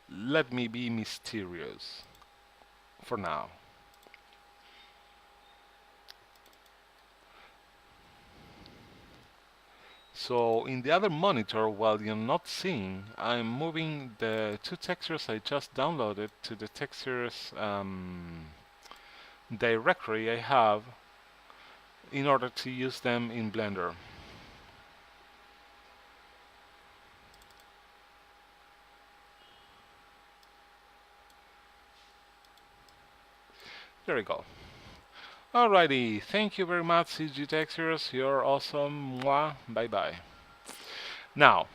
Let me be mysterious for now. So in the other monitor, while you're not seeing, I'm moving the two textures I just downloaded to the textures directory I have in order to use them in Blender. There we go. Alrighty, thank you very much, CG Textures. You're awesome. Mwah. Bye bye. Now,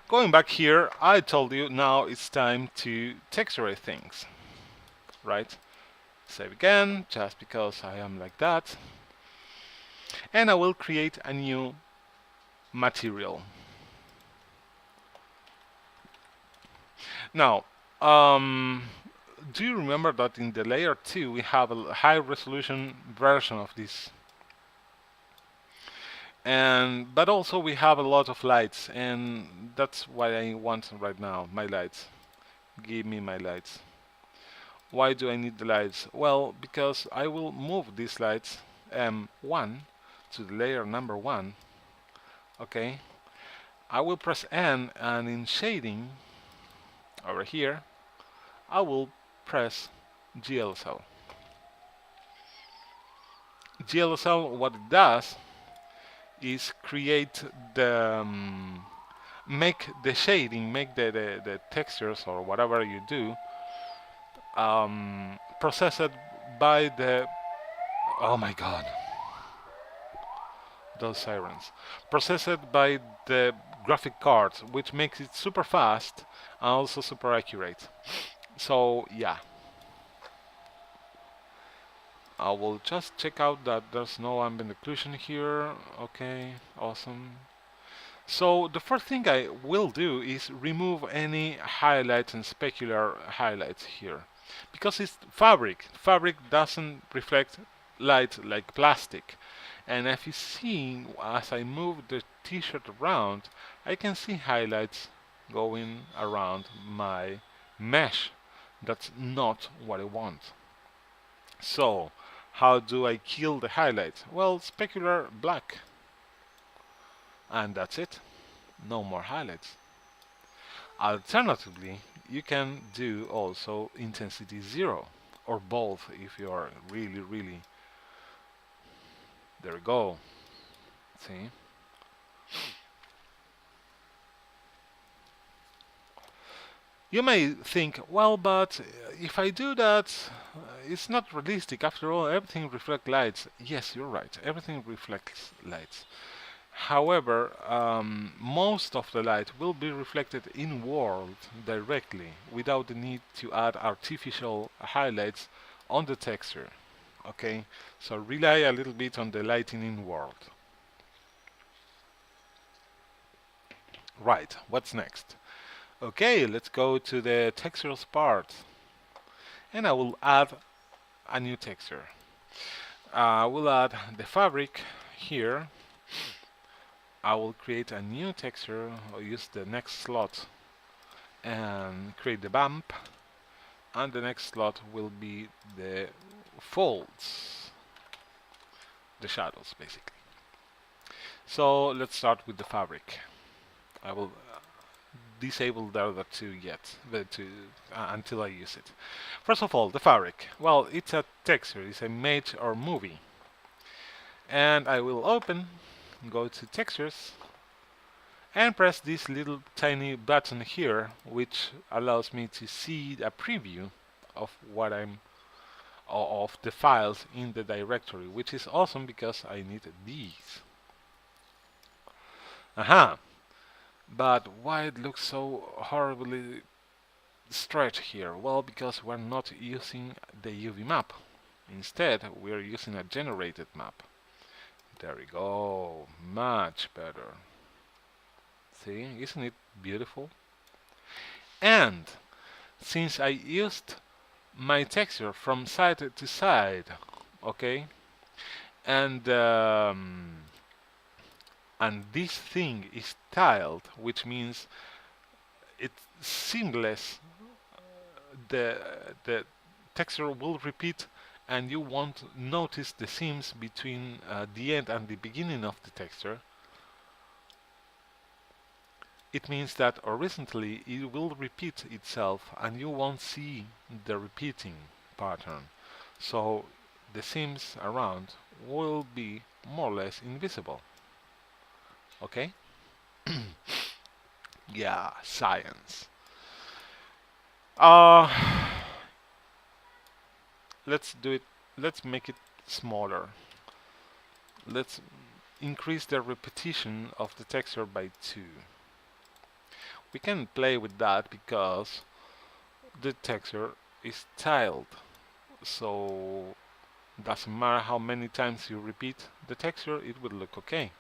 going back here, I told you now it's time to texture things, right? Save again, just because I am like that. And I will create a new material. Now, do you remember that in the layer 2 we have a high resolution version of this? But also we have a lot of lights, and that's what I want right now, my lights. Give me my lights. Why do I need the lights? Well, because I will move these lights M1 to the layer number 1. Okay. I will press N, and in shading over here I will press GLSL. GLSL, what it does is create the make the shading, make the textures or whatever you do processed by the, oh my god, those sirens, processed by the graphic card, which makes it super fast and also super accurate. So yeah, I will just check out that there's no ambient occlusion here. Okay, awesome. So the first thing I will do is remove any highlights and specular highlights here, because it's fabric. Fabric doesn't reflect light like plastic. And if you see, as I move the t-shirt around, I can see highlights going around my mesh. That's not what I want. So, how do I kill the highlights? Well, specular black. And that's it. No more highlights. Alternatively, you can do also intensity 0 or both if you are really. There we go. See? You may think, well, but if I do that, it's not realistic. After all, everything reflects lights. Yes, you're right. Everything reflects lights. However, most of the light will be reflected in world directly without the need to add artificial highlights on the texture. Okay, so rely a little bit on the lighting in world. Right, what's next? Okay, let's go to the textures part, and I will add a new texture. I will add the fabric here. I will create a new texture. I'll use the next slot and create the bump, and the next slot will be the folds, the shadows basically. So let's start with the fabric. I will disable the other two yet, until I use it. First of all, the fabric. Well, it's a texture, it's a image or movie. And I will open, go to textures, and press this little tiny button here, which allows me to see a preview of what I'm of the files in the directory, which is awesome because I need these. Aha! But why it looks so horribly stretched here? Well, because we're not using the UV map. Instead, we're using a generated map. There we go. Much better. See, isn't it beautiful? And since I used my texture from side to side, okay, and this thing is tiled, which means it's seamless. The texture will repeat, and you won't notice the seams between the end and the beginning of the texture. It means that horizontally it will repeat itself, and you won't see the repeating pattern. So the seams around will be more or less invisible. Okay? Yeah, science. Uh, let's do it. Let's make it smaller. Let's increase the repetition of the texture by 2. We can play with that because the texture is tiled, so doesn't matter how many times you repeat the texture, it will look okay.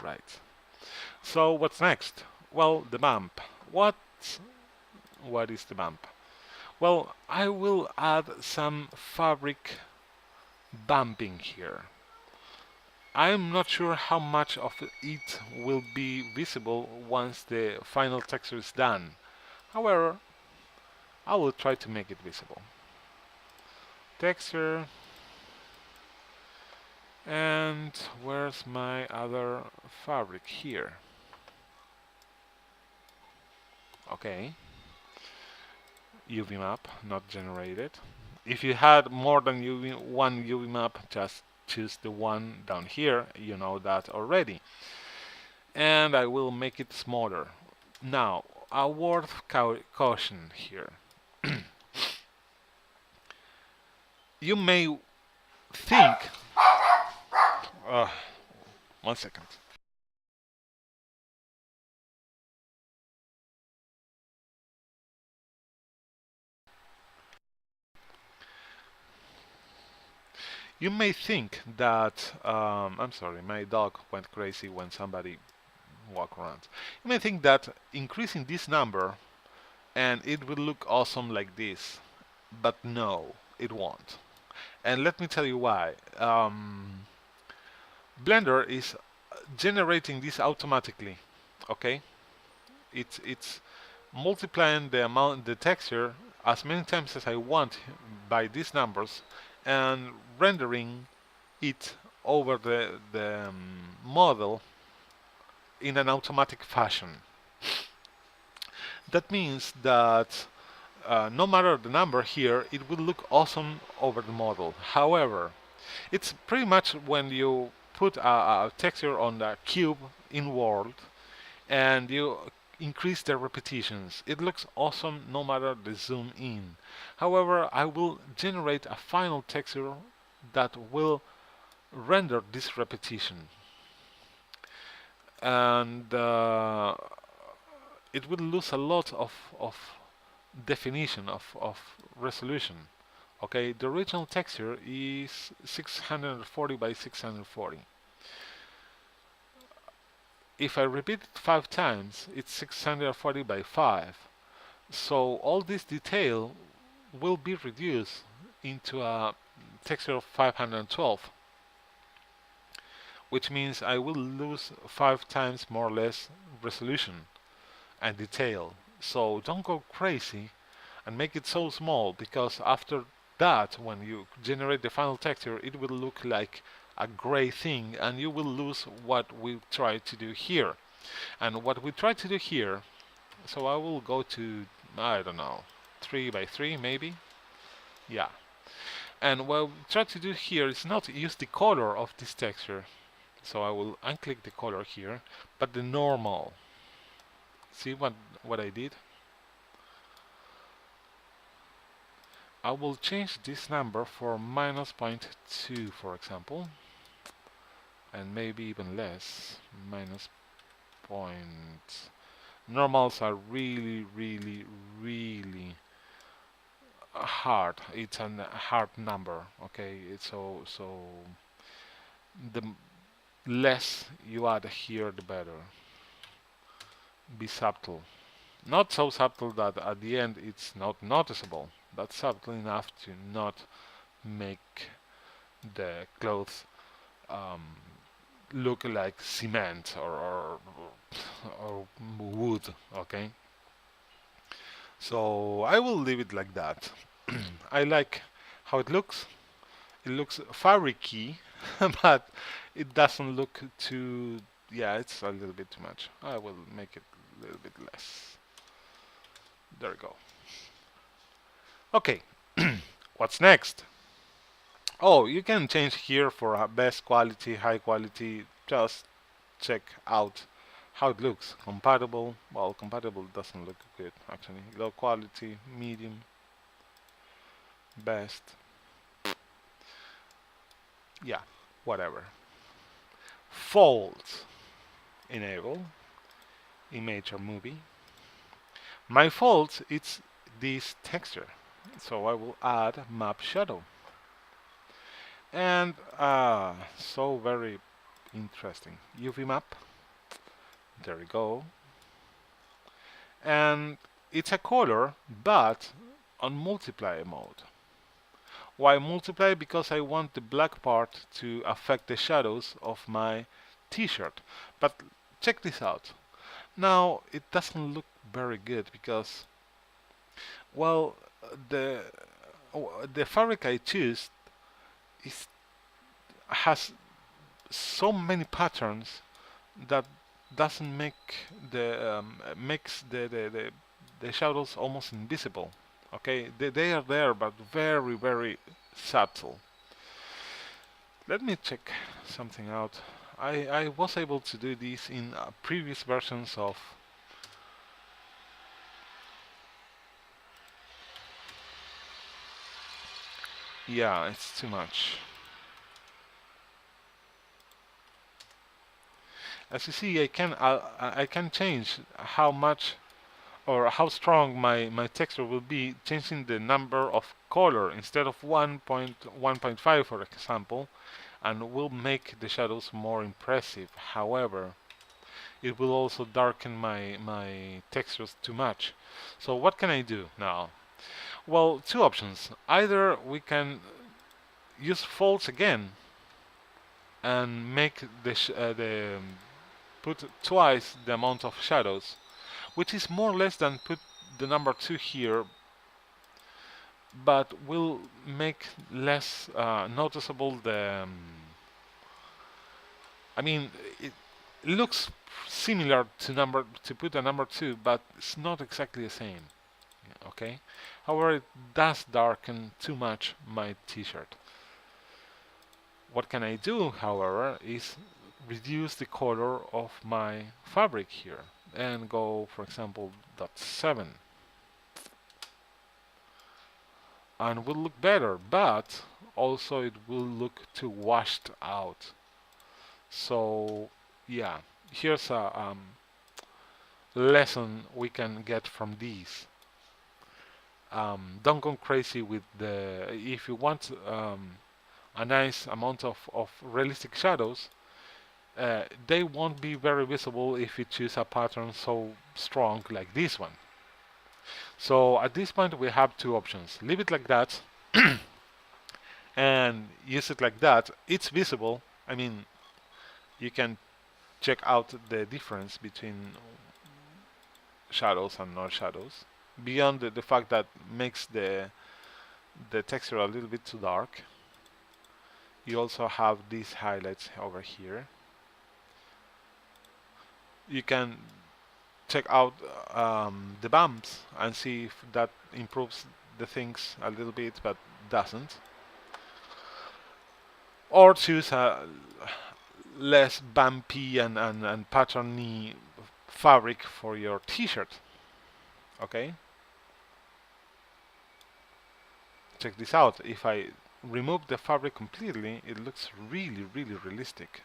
Right. So what's next? Well, the bump. What is the bump? Well, I will add some fabric bumping here. I'm not sure how much of it will be visible once the final texture is done. However, I will try to make it visible. Texture. And where's my other fabric? Here. Okay. UV map, not generated. If you had more than one UV map, just choose the one down here. You know that already. And I will make it smaller. Now, a word of caution here. You may think... one second. You may think that... I'm sorry, my dog went crazy when somebody walked around. You may think that increasing this number and it will look awesome like this. But no, it won't. And let me tell you why. Blender is generating this automatically. Okay, it's multiplying the texture as many times as I want by these numbers, and rendering it over the model in an automatic fashion. That means that no matter the number here, it will look awesome over the model. However, it's pretty much when you put a texture on the cube in world and you increase the repetitions. It looks awesome no matter the zoom in. However, I will generate a final texture that will render this repetition. And it will lose a lot of definition, of resolution. Okay, the original texture is 640 by 640. If I repeat it 5 times, it's 640 by 5. So all this detail will be reduced into a texture of 512, which means I will lose 5 times more or less resolution and detail. So don't go crazy and make it so small, because after that, when you generate the final texture, it will look like a gray thing and you will lose what we try to do here. And what we try to do here, so I will go to, I don't know, 3 by 3 maybe. Yeah. And what we try to do here is not use the color of this texture, So I will unclick the color here, but the normal. See what I did? I will change this number for minus 0.2, for example, and maybe even less, minus point. Normals are really, really, really hard. It's a hard number, okay? So the less you add here, the better. Be subtle. Not so subtle that at the end it's not noticeable, but subtle enough to not make the clothes um, look like cement or wood. Okay, so I will leave it like that. I like how it looks. It looks fabricy, but it doesn't look too. Yeah, it's a little bit too much. I will make it a little bit less. There we go. Okay, what's next? Oh, you can change here for best quality, high quality. Just check out how it looks. Compatible. Well, compatible doesn't look good actually. Low quality, medium, best. Yeah, whatever. Fold. Enable. Image or movie. My fault it's this texture. So I will add map shadow. And so very interesting. UV map. There we go. And it's a color, but on multiply mode. Why multiply? Because I want the black part to affect the shadows of my t-shirt. But check this out. Now it doesn't look very good because, well, the the fabric I choose is has so many patterns that doesn't make the makes the shadows almost invisible. Okay, they are there, but very very subtle. Let me check something out. I was able to do this in previous versions of. Yeah, it's too much. As you see, I can change how much or how strong my texture will be, changing the number of color instead of 1.1.5 for example, and will make the shadows more impressive. However, it will also darken my textures too much. So what can I do now? Well, two options. Either we can use folds again and make the put twice the amount of shadows, which is more or less than put the number 2 here, but will make less noticeable the. I mean, it looks similar to put a number 2, but it's not exactly the same. Okay. However, it does darken too much my T-shirt. What can I do, however, is reduce the color of my fabric here and go, for example, .7, and will look better, but also it will look too washed out. So yeah, here's a lesson we can get from these. Don't go crazy with the. If you want a nice amount of realistic shadows, they won't be very visible if you choose a pattern so strong like this one. So at this point we have two options. Leave it like that and use it like that. It's visible. I mean, you can check out the difference between shadows and no shadows. Beyond the fact that makes the texture a little bit too dark. You also have these highlights over here. You can check out the bumps and see if that improves the things a little bit, but doesn't. Or choose a less bumpy and patterny fabric for your t-shirt. Okay, check this out. If I remove the fabric completely, it looks really realistic.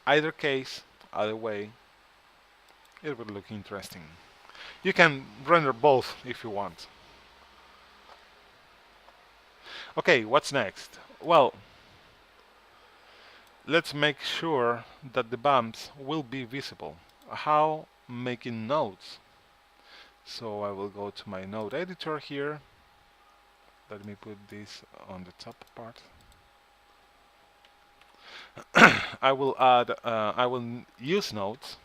Either case, either way, it would look interesting. You can render both if you want. Okay, what's next? Well, let's make sure that the bumps will be visible. How? Making nodes. So I will go to my node editor here. Let me put this on the top part. I will use nodes,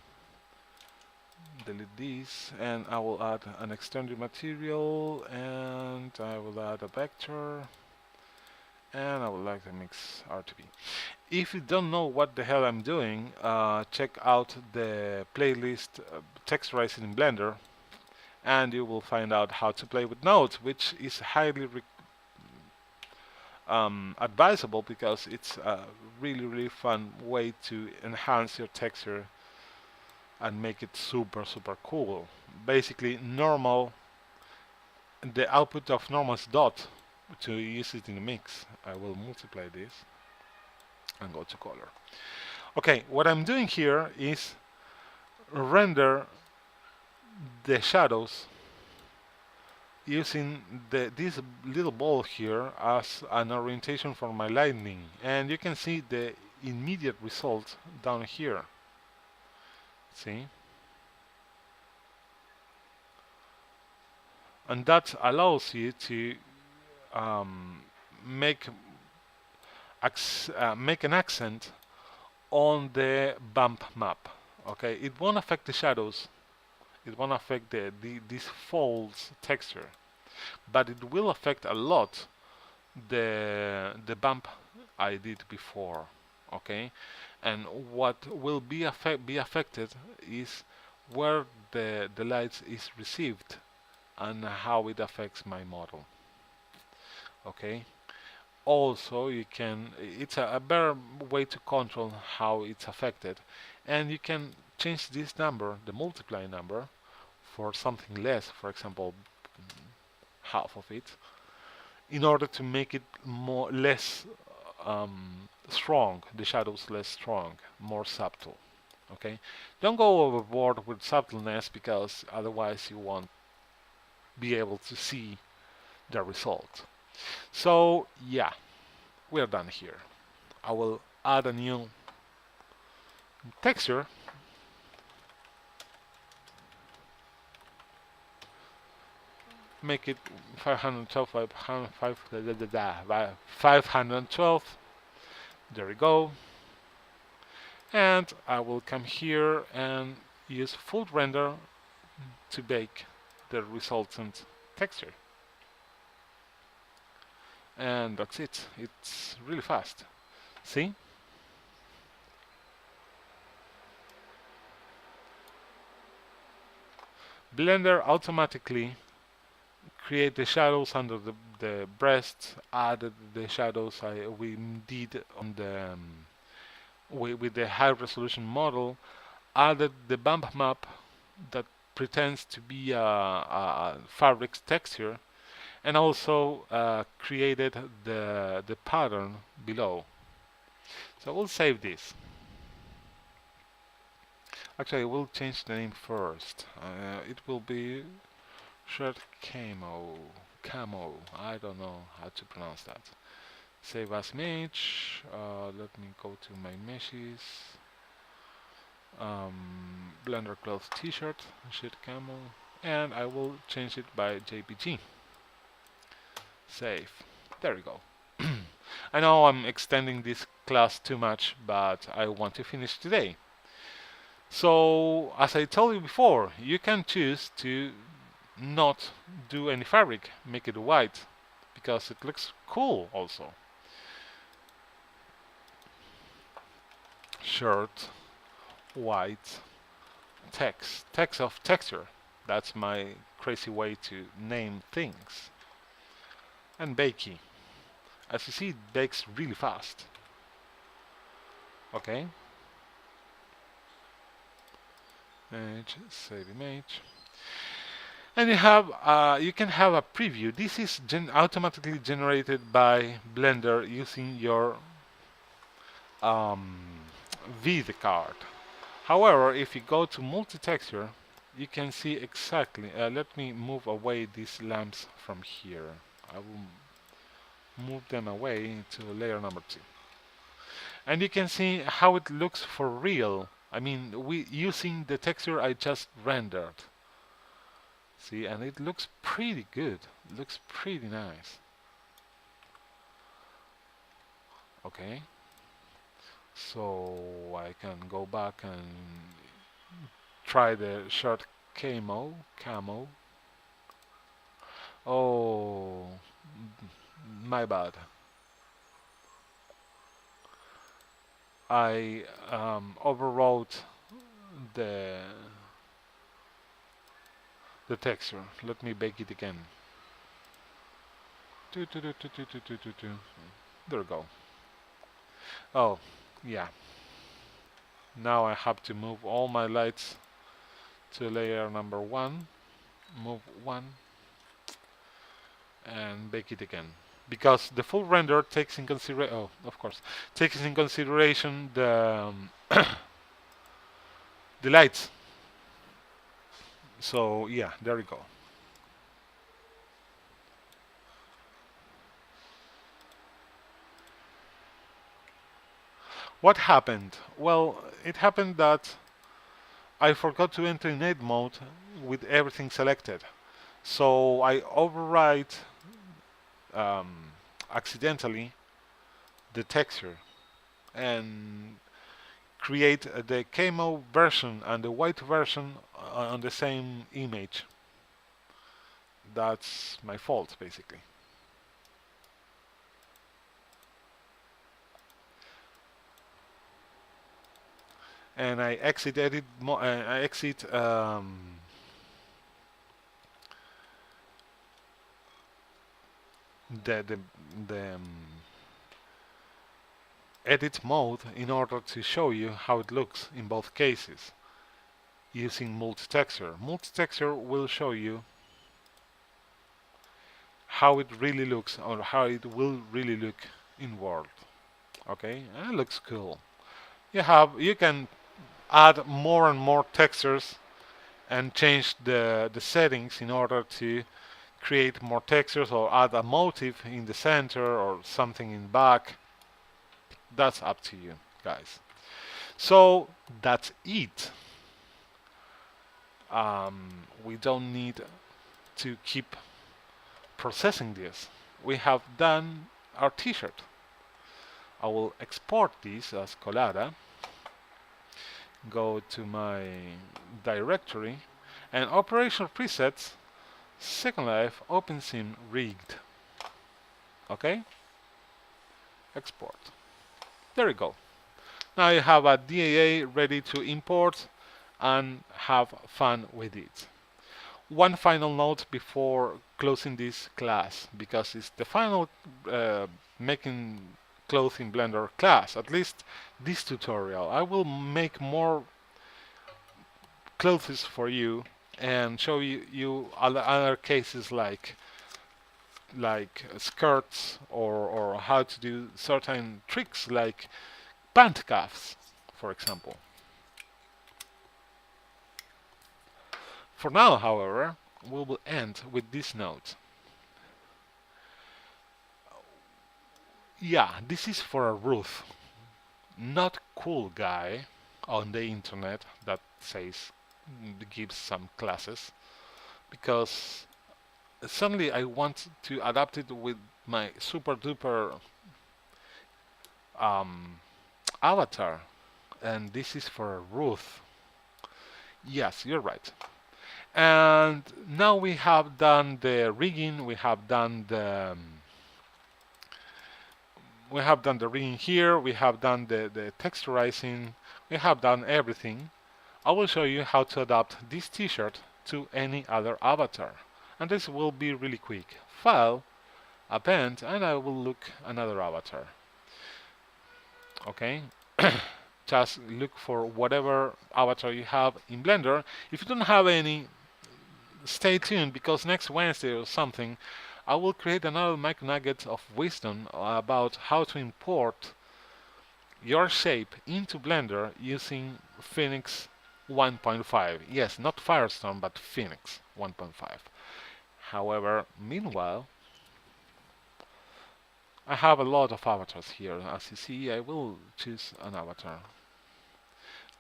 delete these, and I will add an extended material, and I will add a vector, and I would like to mix RTB. If you don't know what the hell I'm doing, check out the playlist Texturizing in Blender, and you will find out how to play with nodes, which is highly advisable because it's a really fun way to enhance your texture and make it super cool. Basically, the output of normal is dot to use it in the mix. I will multiply this and go to color. Okay, what I'm doing here is render the shadows using this little ball here as an orientation for my lightning, and you can see the immediate result down here. See? And that allows you to make an accent on the bump map. Okay, it won't affect the shadows, it won't affect this folds texture, but it will affect a lot the bump I did before. Okay, and what will be affected is where the light is received and how it affects my model. Okay, also it's a better way to control how it's affected, and you can change this number, the multiply number, for something less, for example half of it, in order to make it less strong, the shadows less strong, more subtle. Okay, don't go overboard with subtleness because otherwise you won't be able to see the result. So yeah, we're done here. I will add a new texture, make it 512 by 512. There we go. And I will come here and use full render to bake the resultant texture. And that's it. It's really fast. See? Blender automatically create the shadows under the breast, added the shadows we did on the with the high resolution model, added the bump map that pretends to be a fabric texture, and also created the pattern below. So we'll save this. Actually, we'll change the name first. It will be shirt camo. I don't know how to pronounce that. Save as image. Let me go to my meshes. Blender clothes t-shirt, shirt camo, and I will change it by JPG. Save. There we go. I know I'm extending this class too much, but I want to finish today. So, as I told you before, you can choose to not do any fabric, make it white, because it looks cool also. Shirt, white, text of texture. That's my crazy way to name things. And bakey. As you see, it bakes really fast. Okay. Image, save image. And you can have a preview. This is automatically generated by Blender using your um, VID card. However, if you go to multi-texture, you can see exactly. Let me move away these lamps from here. I will move them away to layer number 2. And you can see how it looks for real. I mean, we using the texture I just rendered. See, and it looks pretty good. It looks pretty nice. Okay. So I can go back and try the shirt camo. Oh, my bad. I overwrote the the texture. Let me bake it again. There we go. Oh, yeah. Now I have to move all my lights to layer number 1. Move 1 and bake it again. Because the full render takes in consideration, oh, of course, takes in consideration the lights. So yeah, there we go. What happened? Well, it happened that I forgot to enter in edit mode with everything selected. So I overwrite accidentally the texture and create the camo version and the white version on the same image. That's my fault, basically. And I exit edit. I exit the the, the edit mode in order to show you how it looks in both cases using multi-texture. Multi-texture will show you how it really looks or how it will really look in world. Okay, and it looks cool. You can add more and more textures and change the settings in order to create more textures or add a motif in the center or something in back. That's up to you guys. So that's it. We don't need to keep processing this. We have done our t-shirt. I will export this as Colada, go to my directory, and operational presets, Second Life, OpenSim rigged. Okay? Export. There you go. Now you have a DAA ready to import and have fun with it. One final note before closing this class, because it's the final making clothes in Blender class, at least this tutorial. I will make more clothes for you and show you other cases like skirts or how to do certain tricks like pant cuffs, for example. For now, however, we will end with this note. Yeah, this is for a Ruth, not cool guy on the internet that says gives some classes, because suddenly I want to adapt it with my super duper avatar, and this is for a Ruth. Yes, you're right. And now we have done the rigging, we have done the rigging here, we have done the texturizing, we have done everything. I will show you how to adapt this t-shirt to any other avatar. And this will be really quick. File, append, and I will look another avatar. Okay, just look for whatever avatar you have in Blender. If you don't have any, stay tuned, because next Wednesday or something I will create another micro nugget of wisdom about how to import your shape into Blender using Phoenix 1.5. Yes, not Firestorm, but Phoenix 1.5. However, meanwhile, I have a lot of avatars here. As you see, I will choose an avatar.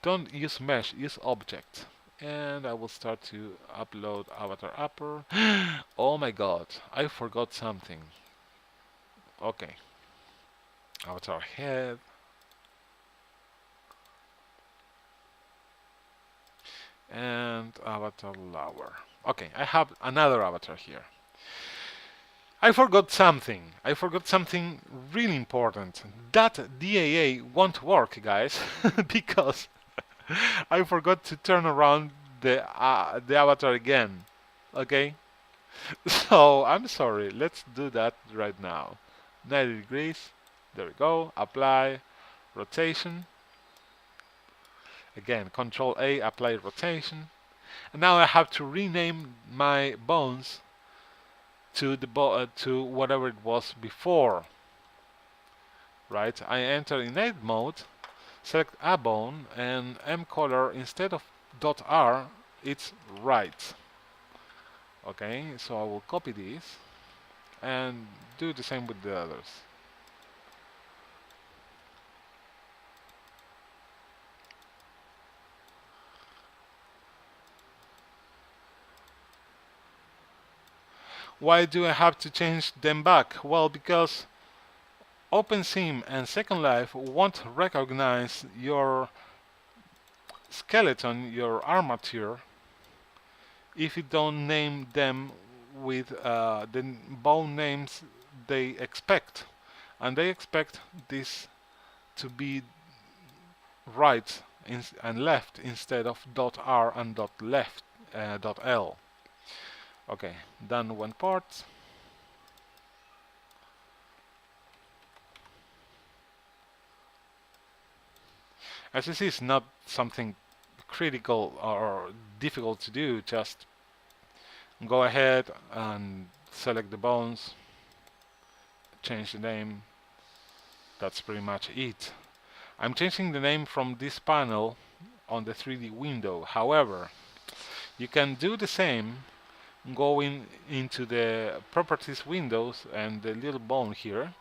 Don't use mesh, use object. And I will start to upload avatar upper. Oh my god, I forgot something. Okay, avatar head. And avatar lower. Okay, I have another avatar here. I forgot something. I forgot something really important. That DAA won't work, guys, because I forgot to turn around the avatar again. Okay? So, I'm sorry. Let's do that right now. 90 degrees. There we go. Apply rotation. Again, Control A, apply rotation. And now I have to rename my bones to to whatever it was before. Right? I enter in edit mode, select a bone, and M color instead of .r, it's right. Okay, so I will copy this and do the same with the others. Why do I have to change them back? Well, because OpenSim and Second Life won't recognize your skeleton, your armature, if you don't name them with the bone names they expect. And they expect this to be right and left instead of .r and .left, .l. Okay, done one part. As you see, it's not something critical or difficult to do. Just go ahead and select the bones, change the name. That's pretty much it. I'm changing the name from this panel on the 3D window. However, you can do the same going into the properties windows and the little bone here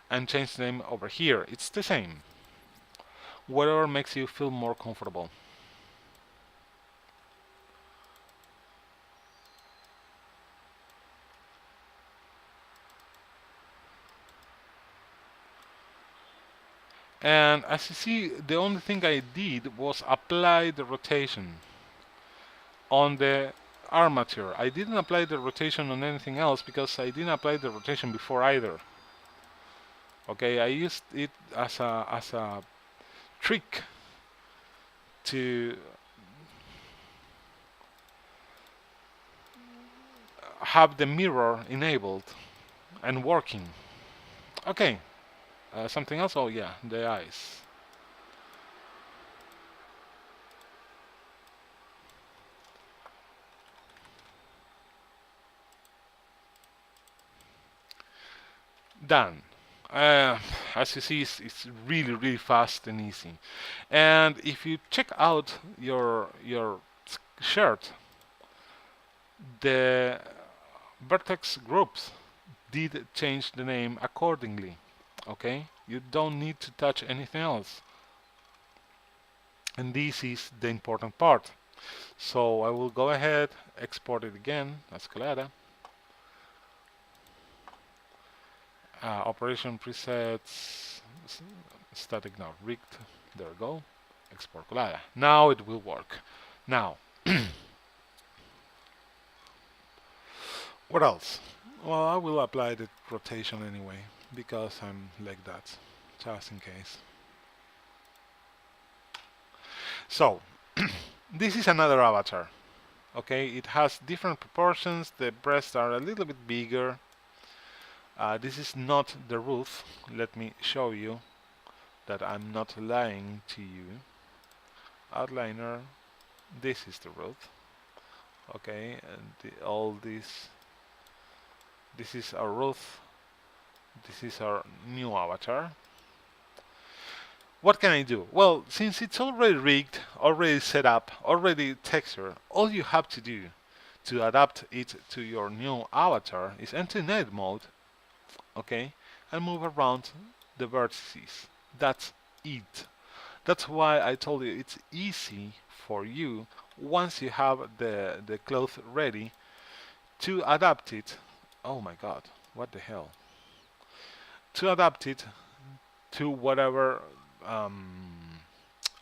and change the name over here. It's the same. Whatever makes you feel more comfortable. And as you see, the only thing I did was apply the rotation on the armature. I didn't apply the rotation on anything else because I didn't apply the rotation before either. Okay, I used it as a trick to have the mirror enabled and working. Okay, something else? Oh yeah, the eyes. Done. As you see, it's really fast and easy. And if you check out your shirt, the vertex groups did change the name accordingly. Okay, you don't need to touch anything else. And this is the important part. So I will go ahead, export it again as Collada. Operation presets, static now rigged. There we go. Export Collada. Now it will work. Now, what else? Well, I will apply the rotation anyway because I'm like that, just in case. So, this is another avatar. Okay, it has different proportions. The breasts are a little bit bigger. This is not the roof. Let me show you that I'm not lying to you. Outliner, this is the roof. Okay, and all this is our roof. This is our new avatar. What can I do? Well, since it's already rigged, already set up, already textured, all you have to do to adapt it to your new avatar is enter edit mode, okay, and move around the vertices. That's it. That's why I told you it's easy for you once you have the cloth ready to adapt it. Oh my god, what the hell? To adapt it to whatever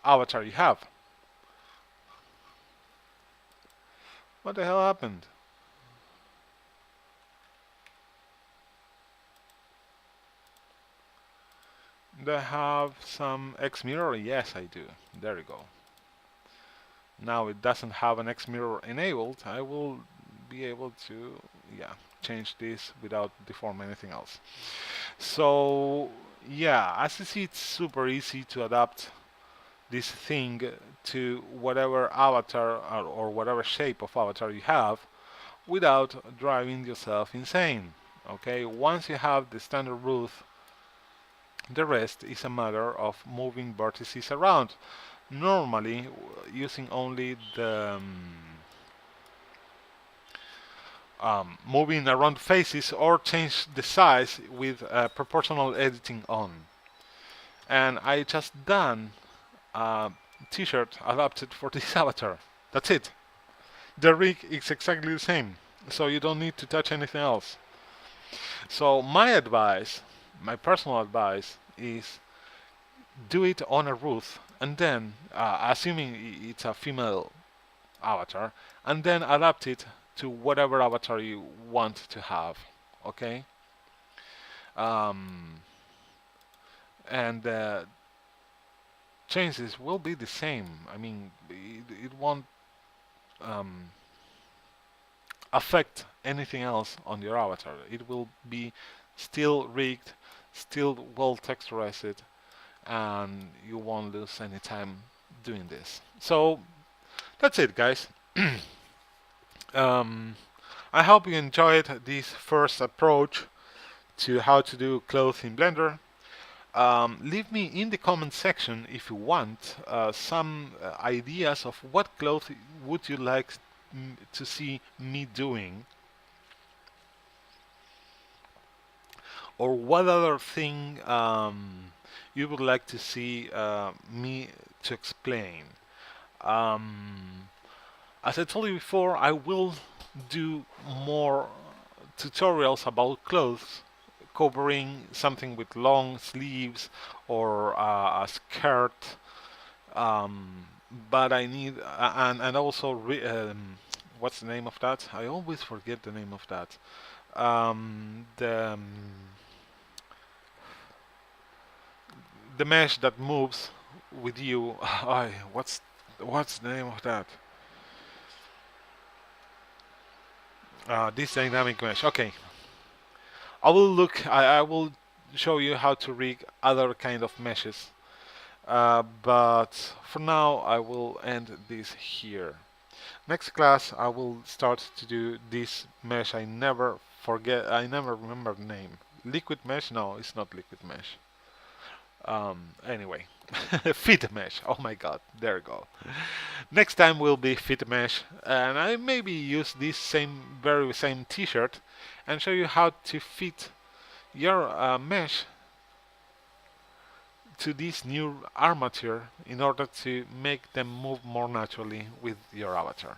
avatar you have. What the hell happened? Do I have some X mirror? Yes, I do. There you go. Now it doesn't have an X mirror enabled. I will be able to, yeah, change this without deforming anything else. So yeah, as you see, it's super easy to adapt this thing to whatever avatar or whatever shape of avatar you have without driving yourself insane. Okay, once you have the standard roof, the rest is a matter of moving vertices around. Normally using only the moving around faces or change the size with proportional editing on. And I just done a t-shirt adapted for this avatar. That's it. The rig is exactly the same, so you don't need to touch anything else. So my advice, my personal advice is do it on a roof and then, assuming it's a female avatar, and then adapt it to whatever avatar you want to have. Okay? And changes will be the same. I mean, it won't affect anything else on your avatar. It will be still rigged, still well texturized, and you won't lose any time doing this. So that's it, guys. I hope you enjoyed this first approach to how to do clothes in Blender. Leave me in the comment section if you want some ideas of what clothes would you like to see me doing, or what other thing you would like to see me to explain. As I told you before, I will do more tutorials about clothes, covering something with long sleeves or a skirt, but I need and also what's the name of that? I always forget the name of that. The mesh that moves with you. What's the name of that? This dynamic mesh. Okay, I will show you how to rig other kind of meshes, but for now I will end this here. Next class I will start to do this mesh. I never remember the name. Liquid mesh? No, it's not liquid mesh. Anyway, fit mesh. Oh my god, there you go. Next time will be fit mesh, and I maybe use this very same t-shirt and show you how to fit your mesh to this new armature in order to make them move more naturally with your avatar.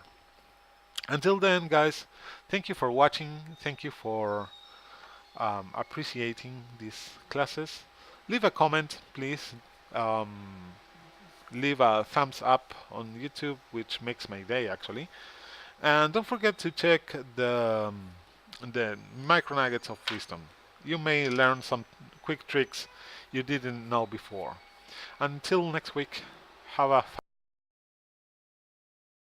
Until then, guys, thank you for watching. Thank you for appreciating these classes. Leave a comment, please. Leave a thumbs up on YouTube, which makes my day actually. And don't forget to check the micro nuggets of wisdom. You may learn some quick tricks you didn't know before. Until next week, have a